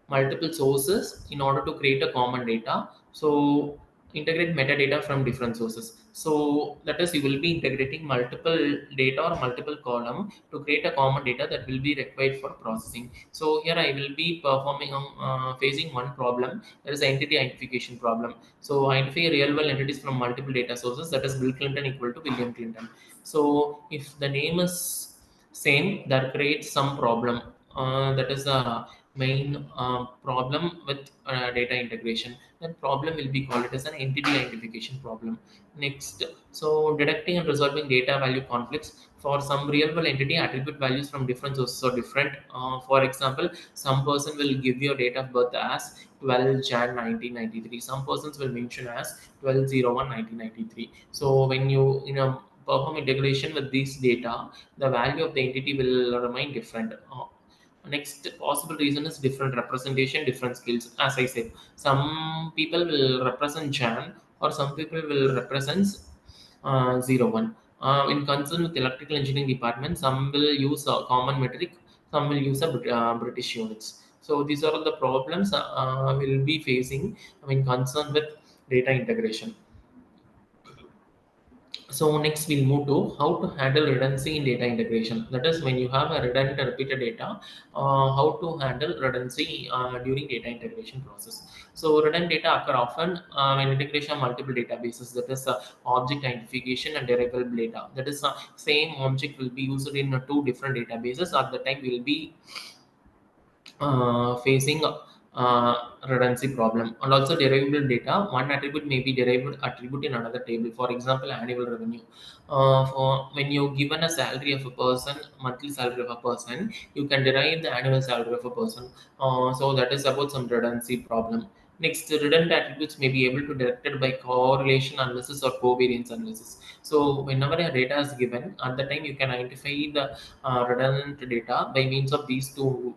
multiple sources in order to create a common data. So integrate metadata from different sources. So that is, you will be integrating multiple data or multiple column to create a common data that will be required for processing. So here I will be performing facing one problem, that is entity identification problem. So identify real world entities from multiple data sources, that is Bill Clinton equal to William Clinton. So if the name is same, that creates some problem. That is a main problem with data integration. That problem will be called it as an entity identification problem. Next, so detecting and resolving data value conflicts. For some real world entity, attribute values from different sources are different. For example, some person will give your date of birth as 12 Jan 1993. Some persons will mention as 12/01 1993. So when you perform integration with these data, the value of the entity will remain different. Next possible reason is different representation, different skills. As I said, some people will represent Jan, or some people will represent 01. In concern with electrical engineering department, some will use a common metric, some will use a British units. So these are all the problems we'll be facing when concerned with data integration. So next we'll move to how to handle redundancy in data integration. That is, when you have a redundant and repeated data, how to handle redundancy during data integration process. So redundant data occur often when integration of multiple databases. That is object identification and derivable data. That is same object will be used in two different databases. At the time we will be facing redundancy problem. And also derivable data, one attribute may be derived attribute in another table. For example, annual revenue. For when you given a salary of a person, monthly salary of a person, you can derive the annual salary of a person. So that is about some redundancy problem. Next, redundant attributes may be able to detected by correlation analysis or covariance analysis. So whenever a data is given, at the time you can identify the redundant data by means of these two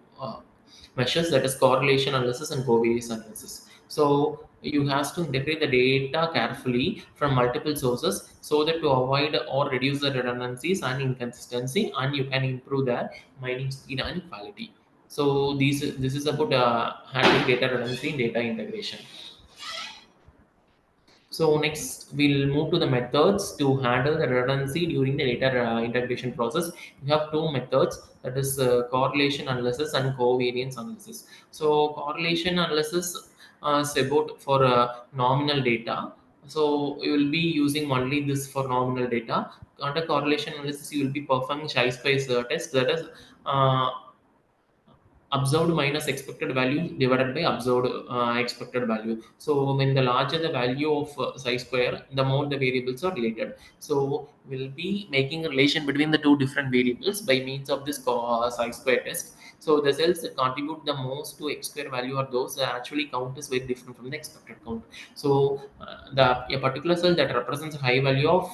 measures, that is correlation analysis and covariance analysis. So you have to integrate the data carefully from multiple sources so that to avoid or reduce the redundancies and inconsistency, and you can improve the mining speed and quality. So this is about handling data redundancy in data integration. So next we'll move to the methods to handle the redundancy during the data integration process. You have two methods, that is correlation analysis and covariance analysis. So correlation analysis is about for nominal data. So you will be using only this for nominal data. Under correlation analysis, you will be performing chi-square test, that is uh, observed minus expected value divided by observed expected value. So when the larger the value of psi square, the more the variables are related. So we'll be making a relation between the two different variables by means of this psi square test. So the cells that contribute the most to x square value are those that actually count is very different from the expected count. So a particular cell that represents a high value of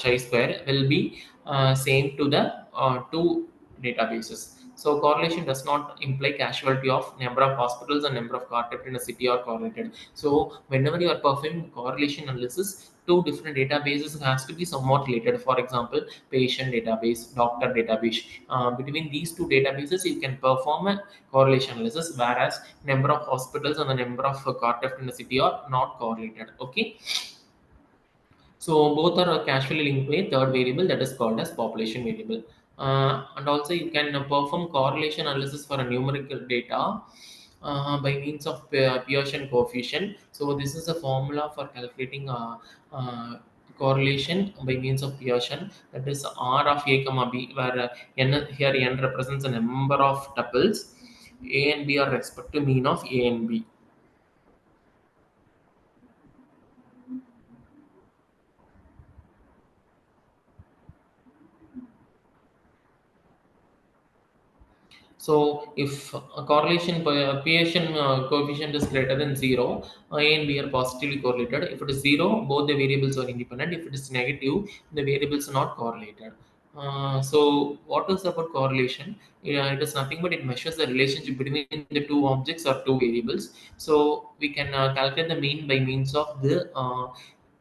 chi square will be same to the two databases. So correlation does not imply causality of number of hospitals and number of car theft in a city are correlated. So whenever you are performing correlation analysis, two different databases has to be somewhat related. For example, patient database, doctor database. Between these two databases, you can perform a correlation analysis, whereas number of hospitals and the number of car theft in the city are not correlated. Okay. So both are casually linked by a third variable that is called as population variable. And also you can perform correlation analysis for a numerical data by means of Pearson coefficient. So this is a formula for calculating correlation by means of Pearson. That is R of A comma B, where n, here n represents a number of tuples. A and B are respective mean of A and B. So if a correlation coefficient is greater than 0, A and B are positively correlated. If it is 0, both the variables are independent. If it is negative, the variables are not correlated. So what is about correlation? It is nothing but it measures the relationship between the two objects or two variables. So we can calculate the mean by means of the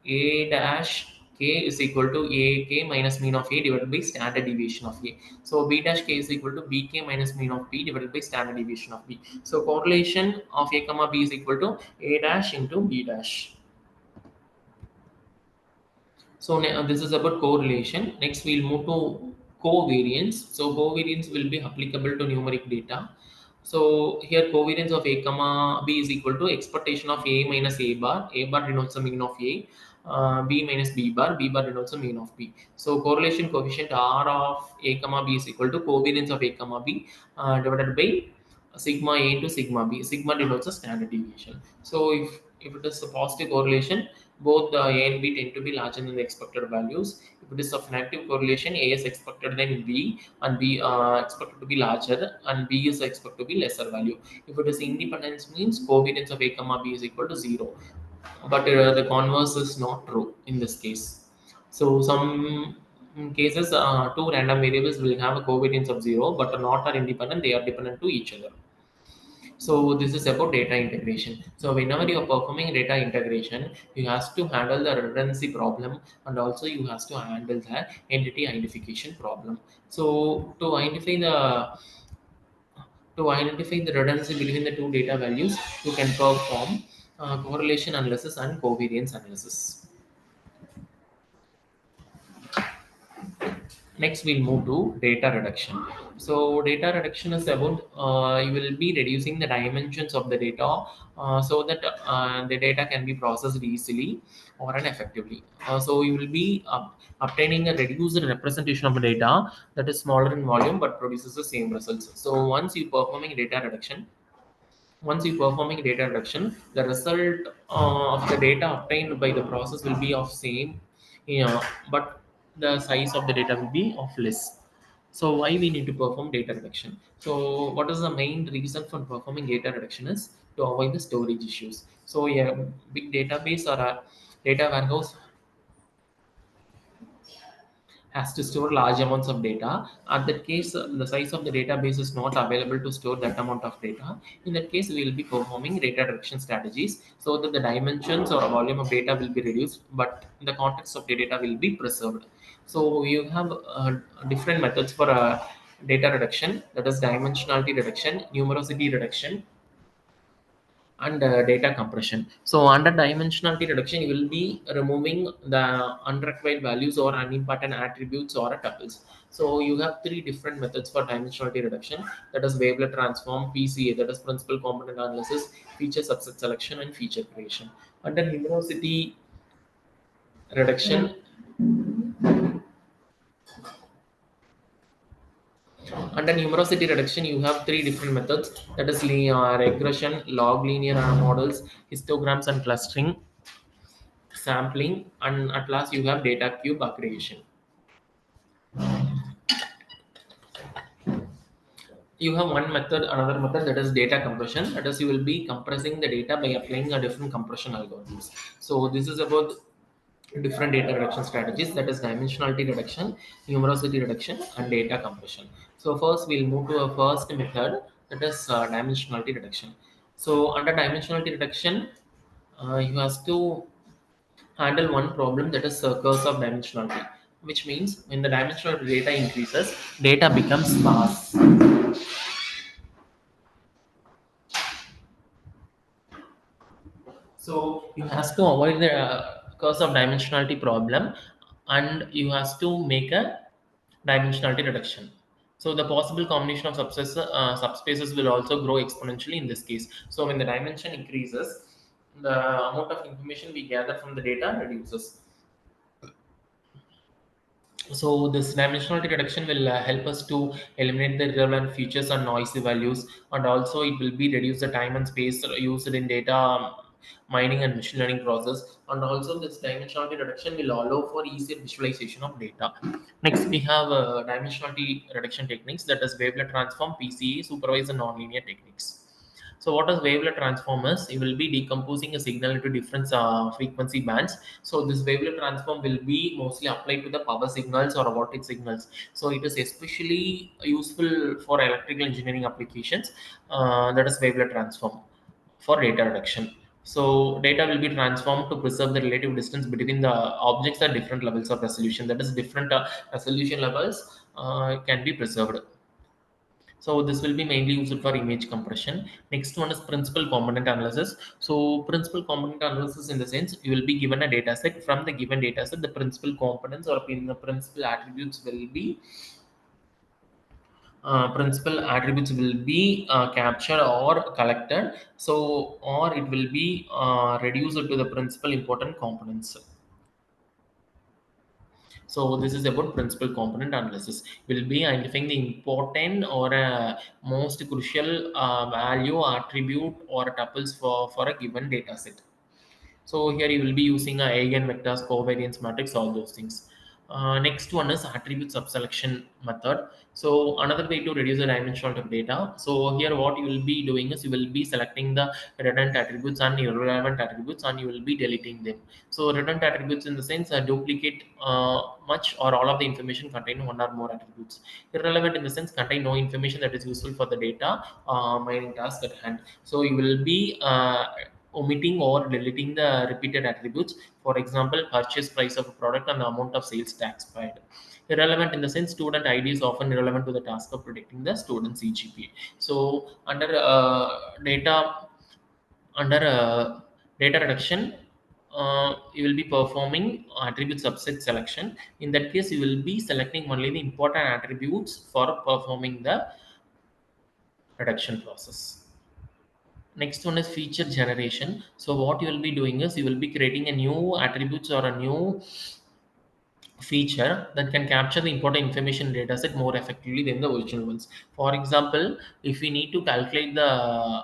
a dash k is equal to a k minus mean of a divided by standard deviation of a. So b dash k is equal to bk minus mean of b divided by standard deviation of b. So correlation of a comma b is equal to a dash into b dash. So this is about correlation. Next, we'll move to covariance. So covariance will be applicable to numeric data. So here covariance of a comma b is equal to expectation of a minus a bar. A bar denotes the mean of a. B minus b bar. B bar denotes the mean of b. So correlation coefficient R of a comma b is equal to covariance of a comma b divided by sigma a into sigma b. Sigma denotes a standard deviation. So if it is a positive correlation, both the A and B tend to be larger than the expected values. If it is of negative correlation, A is expected than B, and B expected to be larger, and B is expected to be lesser value. If it is independence, means covariance of A comma B is equal to 0. But the converse is not true in this case. So some cases, two random variables will have a covariance of 0, but not are independent; they are dependent to each other. So this is about data integration. So whenever you are performing data integration, you have to handle the redundancy problem, and also you have to handle the entity identification problem. So to identify the redundancy between the two data values, you can perform correlation analysis and covariance analysis. Next, we'll move to data reduction. So data reduction is about you will be reducing the dimensions of the data so that the data can be processed easily or effectively. So you will be obtaining a reduced representation of the data that is smaller in volume but produces the same results. So once you performing data reduction, the result of the data obtained by the process will be of same, but the size of the data will be of less. So why we need to perform data reduction? So what is the main reason for performing data reduction is to avoid the storage issues. So yeah, big database or a data warehouse has to store large amounts of data. At that case, the size of the database is not available to store that amount of data. In that case, we will be performing data reduction strategies so that the dimensions or volume of data will be reduced, but the context of the data will be preserved. So you have different methods for data reduction, that is dimensionality reduction, numerosity reduction, and data compression. So under dimensionality reduction, you will be removing the unrequired values or unimportant attributes or tuples. So you have three different methods for dimensionality reduction, that is wavelet transform, PCA, that is principal component analysis, feature subset selection, and feature creation. Under numerosity reduction, you have three different methods, that is regression, log linear models, histograms and clustering, sampling, and at last you have data cube aggregation. You have another method, that is data compression, that is you will be compressing the data by applying a different compression algorithms. So this is about different data reduction strategies, that is dimensionality reduction, numerosity reduction, and data compression. So first we'll move to a first method, that is dimensionality reduction. So under dimensionality reduction, you have to handle one problem, that is curse of dimensionality, which means when the dimension of data increases, data becomes sparse. So you have to avoid the curse of dimensionality problem, and you have to make a dimensionality reduction. So the possible combination of subspaces will also grow exponentially in this case. So when the dimension increases, the amount of information we gather from the data reduces. So this dimensionality reduction will help us to eliminate the irrelevant features and noisy values, and also it will be reduce the time and space used in data mining and machine learning process, and also this dimensionality reduction will allow for easier visualization of data. Next, we have dimensionality reduction techniques, that is wavelet transform, PCE, supervised and nonlinear techniques. So what does wavelet transform is? You will be decomposing a signal into different frequency bands. So this wavelet transform will be mostly applied to the power signals or voltage signals. So it is especially useful for electrical engineering applications. That is wavelet transform for data reduction. So data will be transformed to preserve the relative distance between the objects at different levels of resolution. That is, different resolution levels can be preserved. So this will be mainly used for image compression. Next one is principal component analysis. So principal component analysis, in the sense, you will be given a data set. From the given data set, the principal components or the principal attributes will be captured or collected. So, or it will be reduced to the principal important components. So this is about principal component analysis. We'll be identifying the important or most crucial value, attribute, or tuples for a given data set. So here you will be using a eigenvectors, covariance matrix, all those things. Next one is attribute subselection method. So another way to reduce the dimension of data. So here what you will be doing is you will be selecting the redundant attributes and irrelevant attributes, and you will be deleting them. So redundant attributes, in the sense, duplicate much or all of the information contain one or more attributes. Irrelevant, in the sense, contain no information that is useful for the data mining task at hand. So you will be omitting or deleting the repeated attributes. For example, purchase price of a product and the amount of sales tax paid. Irrelevant, in the sense, student ID is often irrelevant to the task of predicting the student CGPA. So under data reduction, you will be performing attribute subset selection. In that case, you will be selecting only the important attributes for performing the reduction process. Next one is feature generation. So what you will be doing is you will be creating a new attributes or a new feature that can capture the important information dataset more effectively than the original ones. For example, if we need to calculate the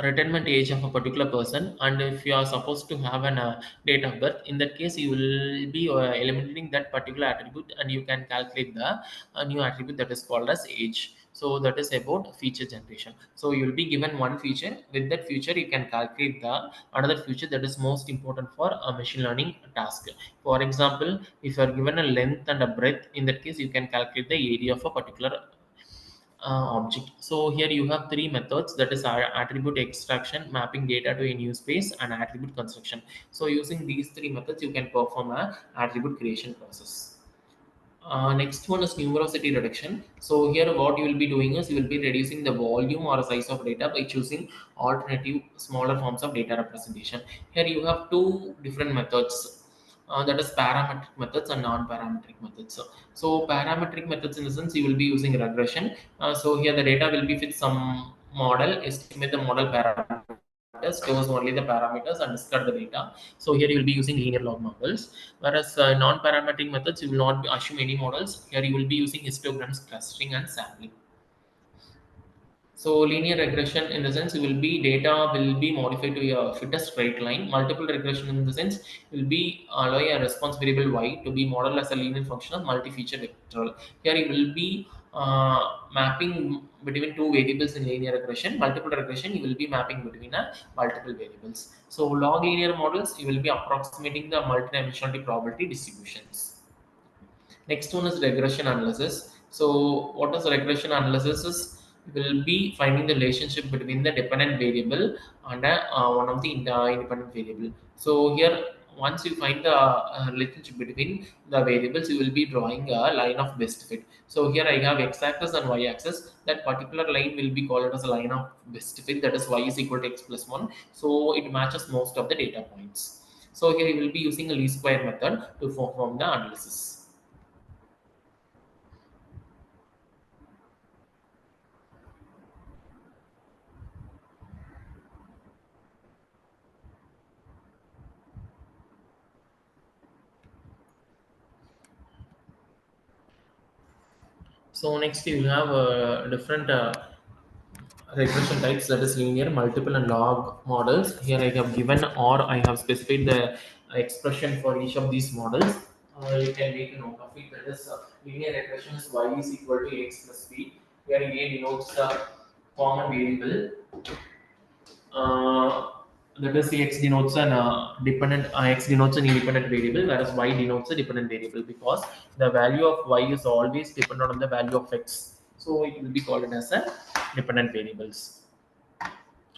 retirement age of a particular person, and if you are supposed to have an date of birth, in that case you will be eliminating that particular attribute, and you can calculate the new attribute that is called as age. So that is about feature generation. So you will be given one feature. With that feature you can calculate the another feature that is most important for a machine learning task. For example, if you are given a length and a breadth, in that case you can calculate the area of a particular object. So here you have three methods, that is our attribute extraction, mapping data to a new space, and attribute construction. So using these three methods you can perform a attribute creation process. Next one is numerosity reduction. So here what you will be doing is you will be reducing the volume or size of data by choosing alternative smaller forms of data representation. Here you have two different methods, that is parametric methods and non-parametric methods. So parametric methods, in the sense, you will be using regression. So here the data will be with some model, estimate the model parameters, stores only the parameters and discard the data. So here you will be using linear log models. Whereas non-parametric methods, you will not assume any models. Here you will be using histograms, clustering, and sampling. So linear regression, in the sense, you will be data will be modified to fit a straight line. Multiple regression, in the sense, will be allow a response variable y to be modeled as a linear function of multi-feature vectorial. Here you will be mapping between two variables in linear regression. Multiple regression, you will be mapping between multiple variables. So log linear models, you will be approximating the multidimensionality probability distributions. Next one is regression analysis. So what is regression analysis is, will be finding the relationship between the dependent variable and one of the independent variable. So here, once you find the relationship between the variables, you will be drawing a line of best fit. So here I have x-axis and y-axis. That particular line will be called as a line of best fit, that is y is equal to x plus 1. So it matches most of the data points. So here you will be using a least square method to perform the analysis. So next you have different regression types, that is linear, multiple, and log models. Here I have given, or I have specified the expression for each of these models. You can make a note of it. That is linear regression is y is equal to x plus b, where a denotes the common variable. That is the x denotes an dependent, x denotes an independent variable, whereas y denotes a dependent variable, because the value of y is always dependent on the value of x. So it will be called as a dependent variables.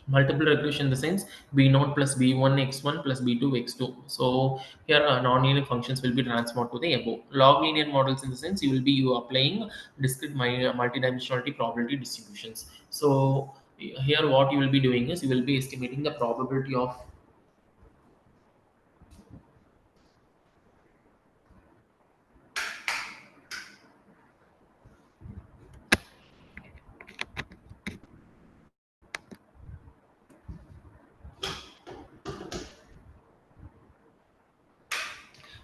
Multiple regression in the sense b naught plus b1 x1 plus b2 x2. So here non-linear functions will be transformed to the above. Log linear models in the sense you applying discrete multidimensionality probability distributions. So here what you will be doing is you will be estimating the probability of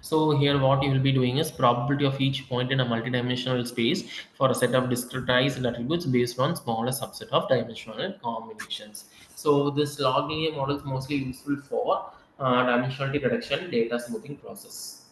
So here what you will be doing is probability of each point in a multidimensional space for a set of discretized attributes based on smaller subset of dimensional combinations. So this log linear model is mostly useful for dimensionality reduction data smoothing process.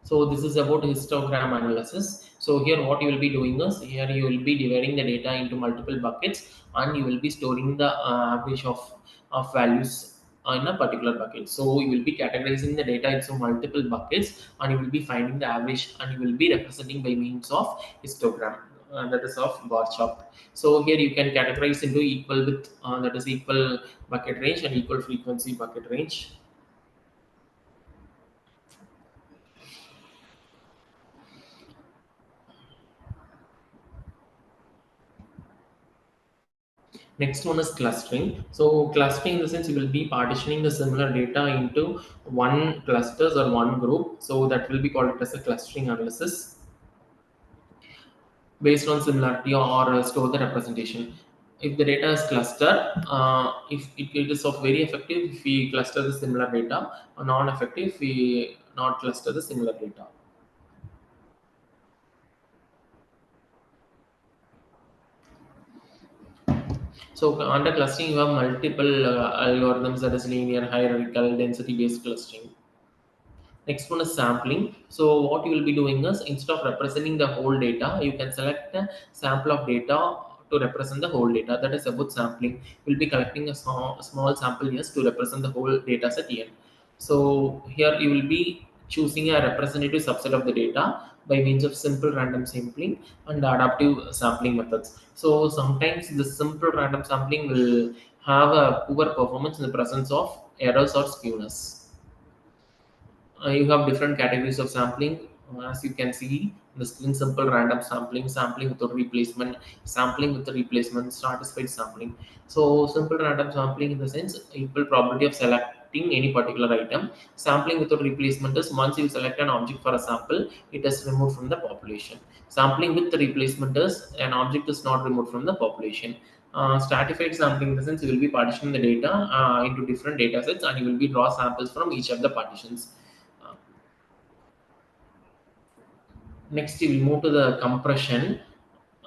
So this is about histogram analysis. So here what you will be doing is here you will be dividing the data into multiple buckets, and you will be storing the average of values in a particular bucket. So you will be categorizing the data into multiple buckets, and you will be finding the average, and you will be representing by means of histogram, that is of bar chart. So here you can categorize into equal width, that is equal bucket range, and equal frequency bucket range. Next one is clustering. So clustering in the sense you will be partitioning the similar data into one clusters or one group. So that will be called as a clustering analysis based on similarity or store the representation. If the data is clustered, if it is of very effective if we cluster the similar data, or non-effective if we not cluster the similar data. So under clustering, you have multiple algorithms, that is linear, hierarchical, density-based clustering. Next one is sampling. So what you will be doing is instead of representing the whole data, you can select a sample of data to represent the whole data. That is about sampling. We'll be collecting a small sample yes to represent the whole data set here. So here you will be choosing a representative subset of the data by means of simple random sampling and adaptive sampling methods. So sometimes the simple random sampling will have a poor performance in the presence of errors or skewness. You have different categories of sampling. As you can see the screen, simple random sampling, sampling without replacement, sampling with the replacement, stratified sampling. So simple random sampling in the sense equal probability of selecting any particular item. Sampling without replacement is once you select an object for a sample, it is removed from the population. Sampling with the replacement is an object is not removed from the population. Stratified sampling in the sense you will be partitioning the data into different data sets, and you will be draw samples from each of the partitions. Next, you will move to the compression.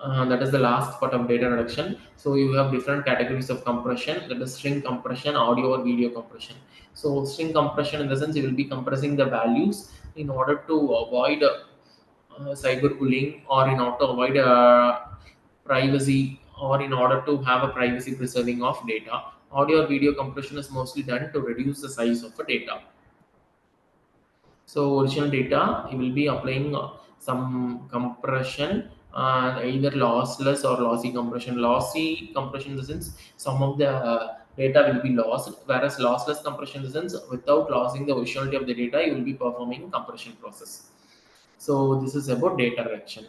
That is the last part of data reduction. So you have different categories of compression. That is string compression, audio or video compression. So string compression in the sense you will be compressing the values in order to avoid cyberbullying, or in order to avoid privacy, or in order to have a privacy preserving of data. Audio or video compression is mostly done to reduce the size of the data. So original data, you will be applying some compression, either lossless or lossy compression. Lossy compression in the sense some of the data will be lost, whereas lossless compression in the sense without losing the originality of the data, you will be performing compression process. So this is about data reduction.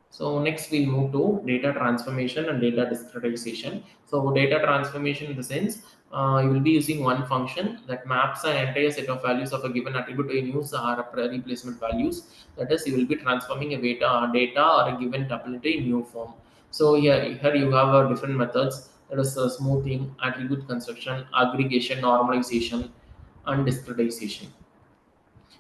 So next we move to data transformation and data discretization. So data transformation in the sense you will be using one function that maps an entire set of values of a given attribute to a new replacement values. That is, you will be transforming a data or a given tuple into a new form. So here you have different methods. That is smoothing, attribute construction, aggregation, normalization, and discretization.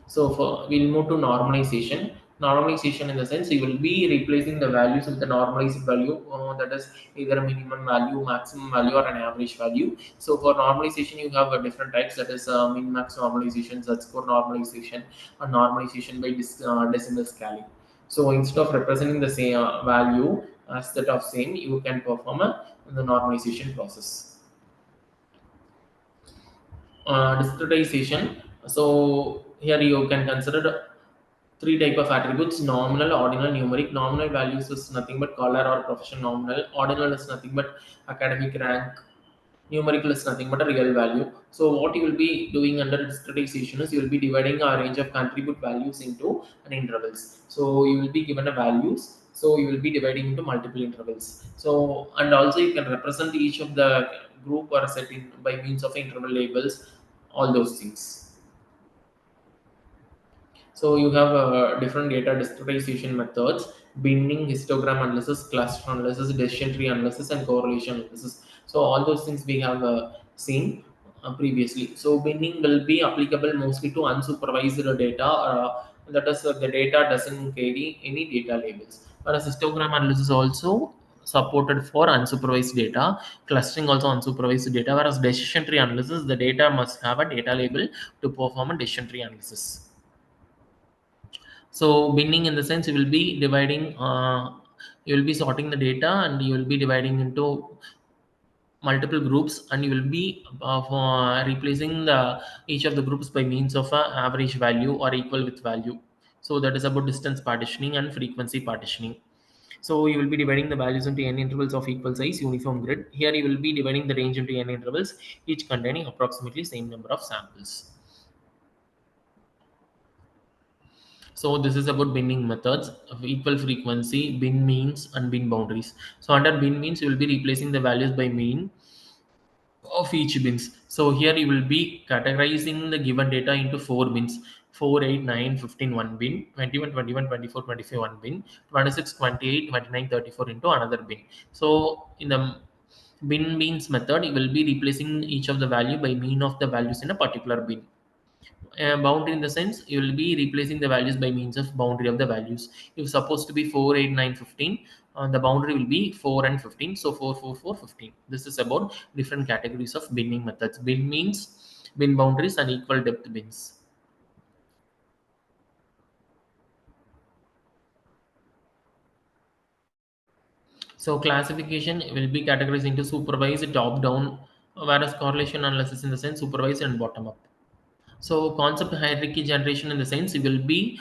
So we'll move to normalization. Normalization in the sense you will be replacing the values with the normalized value, that is either a minimum value, maximum value, or an average value. So for normalization you have different types, that is min max normalization, z-score normalization, and normalization by decimal scaling. So instead of representing the same value as that of same, you can perform the normalization process. Discretization. So here you can consider three type of attributes: nominal, ordinal, numeric. Nominal values is nothing but color or profession nominal. Ordinal is nothing but academic rank. Numerical is nothing but a real value. So what you will be doing under discretization is you will be dividing a range of contribute values into an intervals. So you will be given a values. So you will be dividing into multiple intervals. So and also you can represent each of the group or set in by means of interval labels, all those things. So you have different data discretization methods: binning, histogram analysis, cluster analysis, decision tree analysis, and correlation analysis. So all those things we have seen previously. So binning will be applicable mostly to unsupervised data, that is the data doesn't carry any data labels. Whereas histogram analysis also supported for unsupervised data, clustering also unsupervised data, whereas decision tree analysis, the data must have a data label to perform a decision tree analysis. So binning in the sense you will be dividing, you will be sorting the data and you will be dividing into multiple groups, and you will be replacing each of the groups by means of a average value or equal with value. So that is about distance partitioning and frequency partitioning. So you will be dividing the values into n intervals of equal size uniform grid. Here you will be dividing the range into n intervals, each containing approximately same number of samples. So this is about binning methods of equal frequency, bin means, and bin boundaries. So under bin means, you will be replacing the values by mean of each bins. So here you will be categorizing the given data into 4 bins: 4, 8, 9, 15, 1 bin, 21, 21, 24, 25, 1 bin, 26, 28, 29, 34 into another bin. So in the bin means method, you will be replacing each of the value by mean of the values in a particular bin. Boundary in the sense you will be replacing the values by means of boundary of the values. If supposed to be 4, 8, 9, 15, the boundary will be 4 and 15. So 4, 4, 4, 15. This is about different categories of binning methods. Bin means, bin boundaries, and equal depth bins. So classification will be categorized into supervised, top down, whereas correlation analysis in the sense supervised and bottom up. So concept hierarchy generation in the sense you will be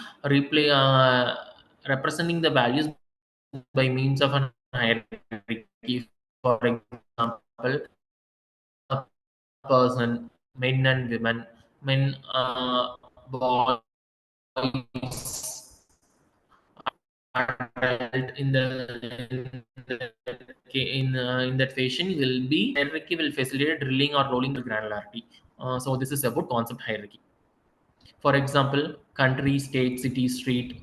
representing the values by means of an hierarchy. For example, a person, men and women, men, boys, adult. In that fashion will be hierarchy will facilitate drilling or rolling to granularity. So this is about concept hierarchy. For example, country, state, city, street.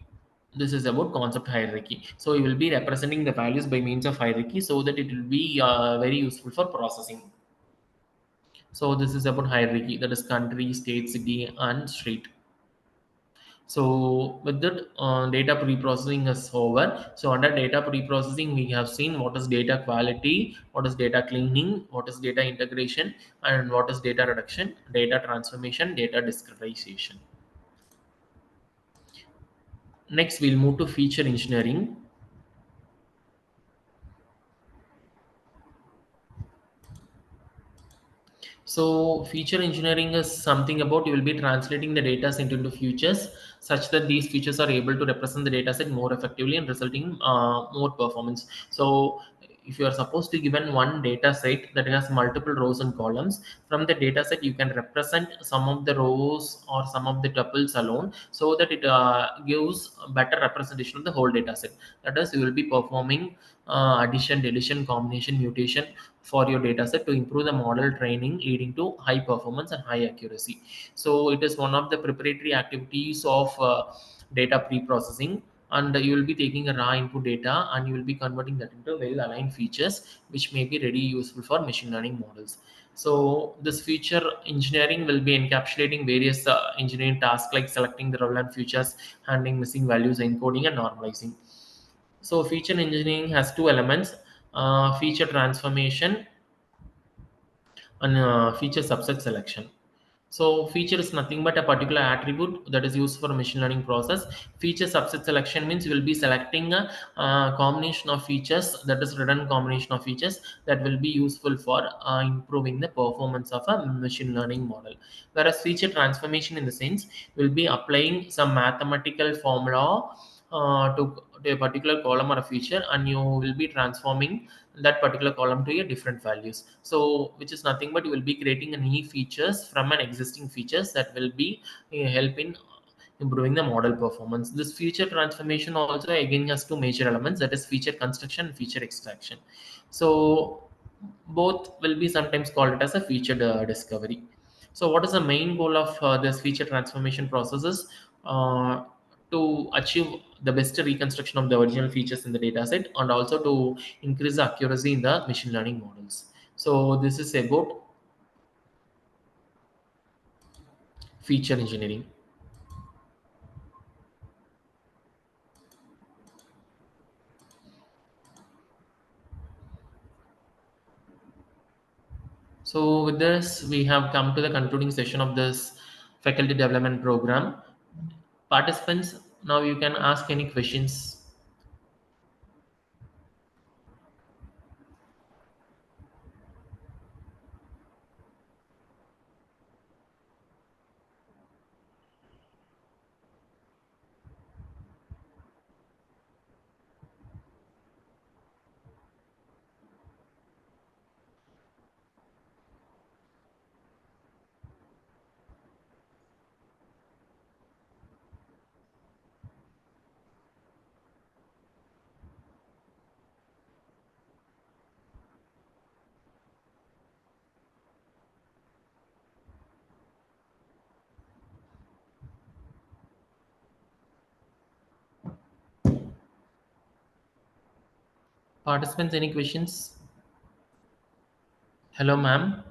This is about concept hierarchy. So you will be representing the values by means of hierarchy so that it will be very useful for processing. So this is about hierarchy, that is country, state, city, and street. So with that, data pre-processing is over. So under data pre-processing, we have seen what is data quality, what is data cleaning, what is data integration, and what is data reduction, data transformation, data discretization. Next, we'll move to feature engineering. So feature engineering is something about you will be translating the data set into features such that these features are able to represent the data set more effectively and resulting in more performance. So if you are supposed to given one data set that has multiple rows and columns, from the data set you can represent some of the rows or some of the tuples alone so that it gives a better representation of the whole data set. That is, you will be performing addition, deletion, combination, mutation for your data set to improve the model training, leading to high performance and high accuracy. So it is one of the preparatory activities of data pre-processing, and you will be taking a raw input data and you will be converting that into well aligned features which may be ready useful for machine learning models. So this feature engineering will be encapsulating various engineering tasks like selecting the relevant features, handling missing values, encoding and normalizing. So feature engineering has two elements, feature transformation and feature subset selection. So feature is nothing but a particular attribute that is used for a machine learning process. Feature subset selection means you will be selecting a combination of features, that is redundant combination of features that will be useful for improving the performance of a machine learning model. Whereas feature transformation in the sense will be applying some mathematical formula to a particular column or a feature, and you will be transforming that particular column to a different values. So which is nothing but you will be creating a new features from an existing features that will be help in improving the model performance. This feature transformation also again has two major elements, that is feature construction and feature extraction. So both will be sometimes called as a feature discovery. So what is the main goal of this feature transformation processes? To achieve the best reconstruction of the original features in the data set, and also to increase the accuracy in the machine learning models. So this is about feature engineering. So with this, we have come to the concluding session of this faculty development program. Participants, now you can ask any questions. Participants, any questions? Hello, ma'am.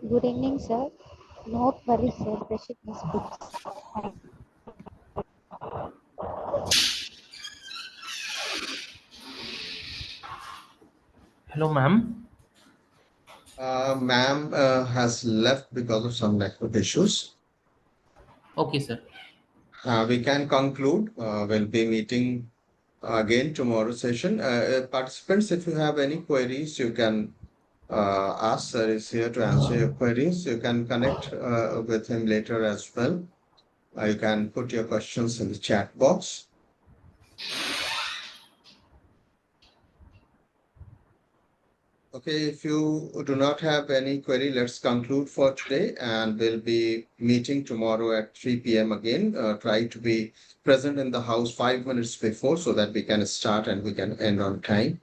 Good evening, sir. No worries, sir. Pressure is good. Hello, ma'am. Ma'am has left because of some network issues. Okay, sir. We can conclude. We'll be meeting again tomorrow session. Participants, if you have any queries, you can ask. Sir is here to answer your queries. You can connect with him later as well. You can put your questions in the chat box. Okay, if you do not have any query, let's conclude for today, and we'll be meeting tomorrow at 3 p.m. again. Try to be present in the house 5 minutes before so that we can start and we can end on time.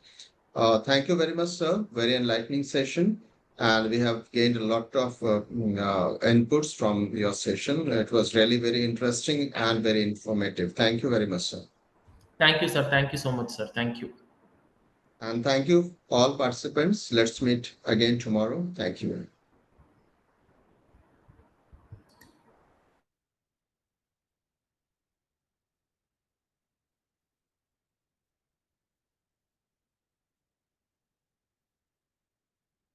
Thank you very much, sir. Very enlightening session. And we have gained a lot of inputs from your session. It was really very interesting and very informative. Thank you very much, sir. Thank you, sir. Thank you so much, sir. Thank you. And thank you, all participants. Let's meet again tomorrow. Thank you.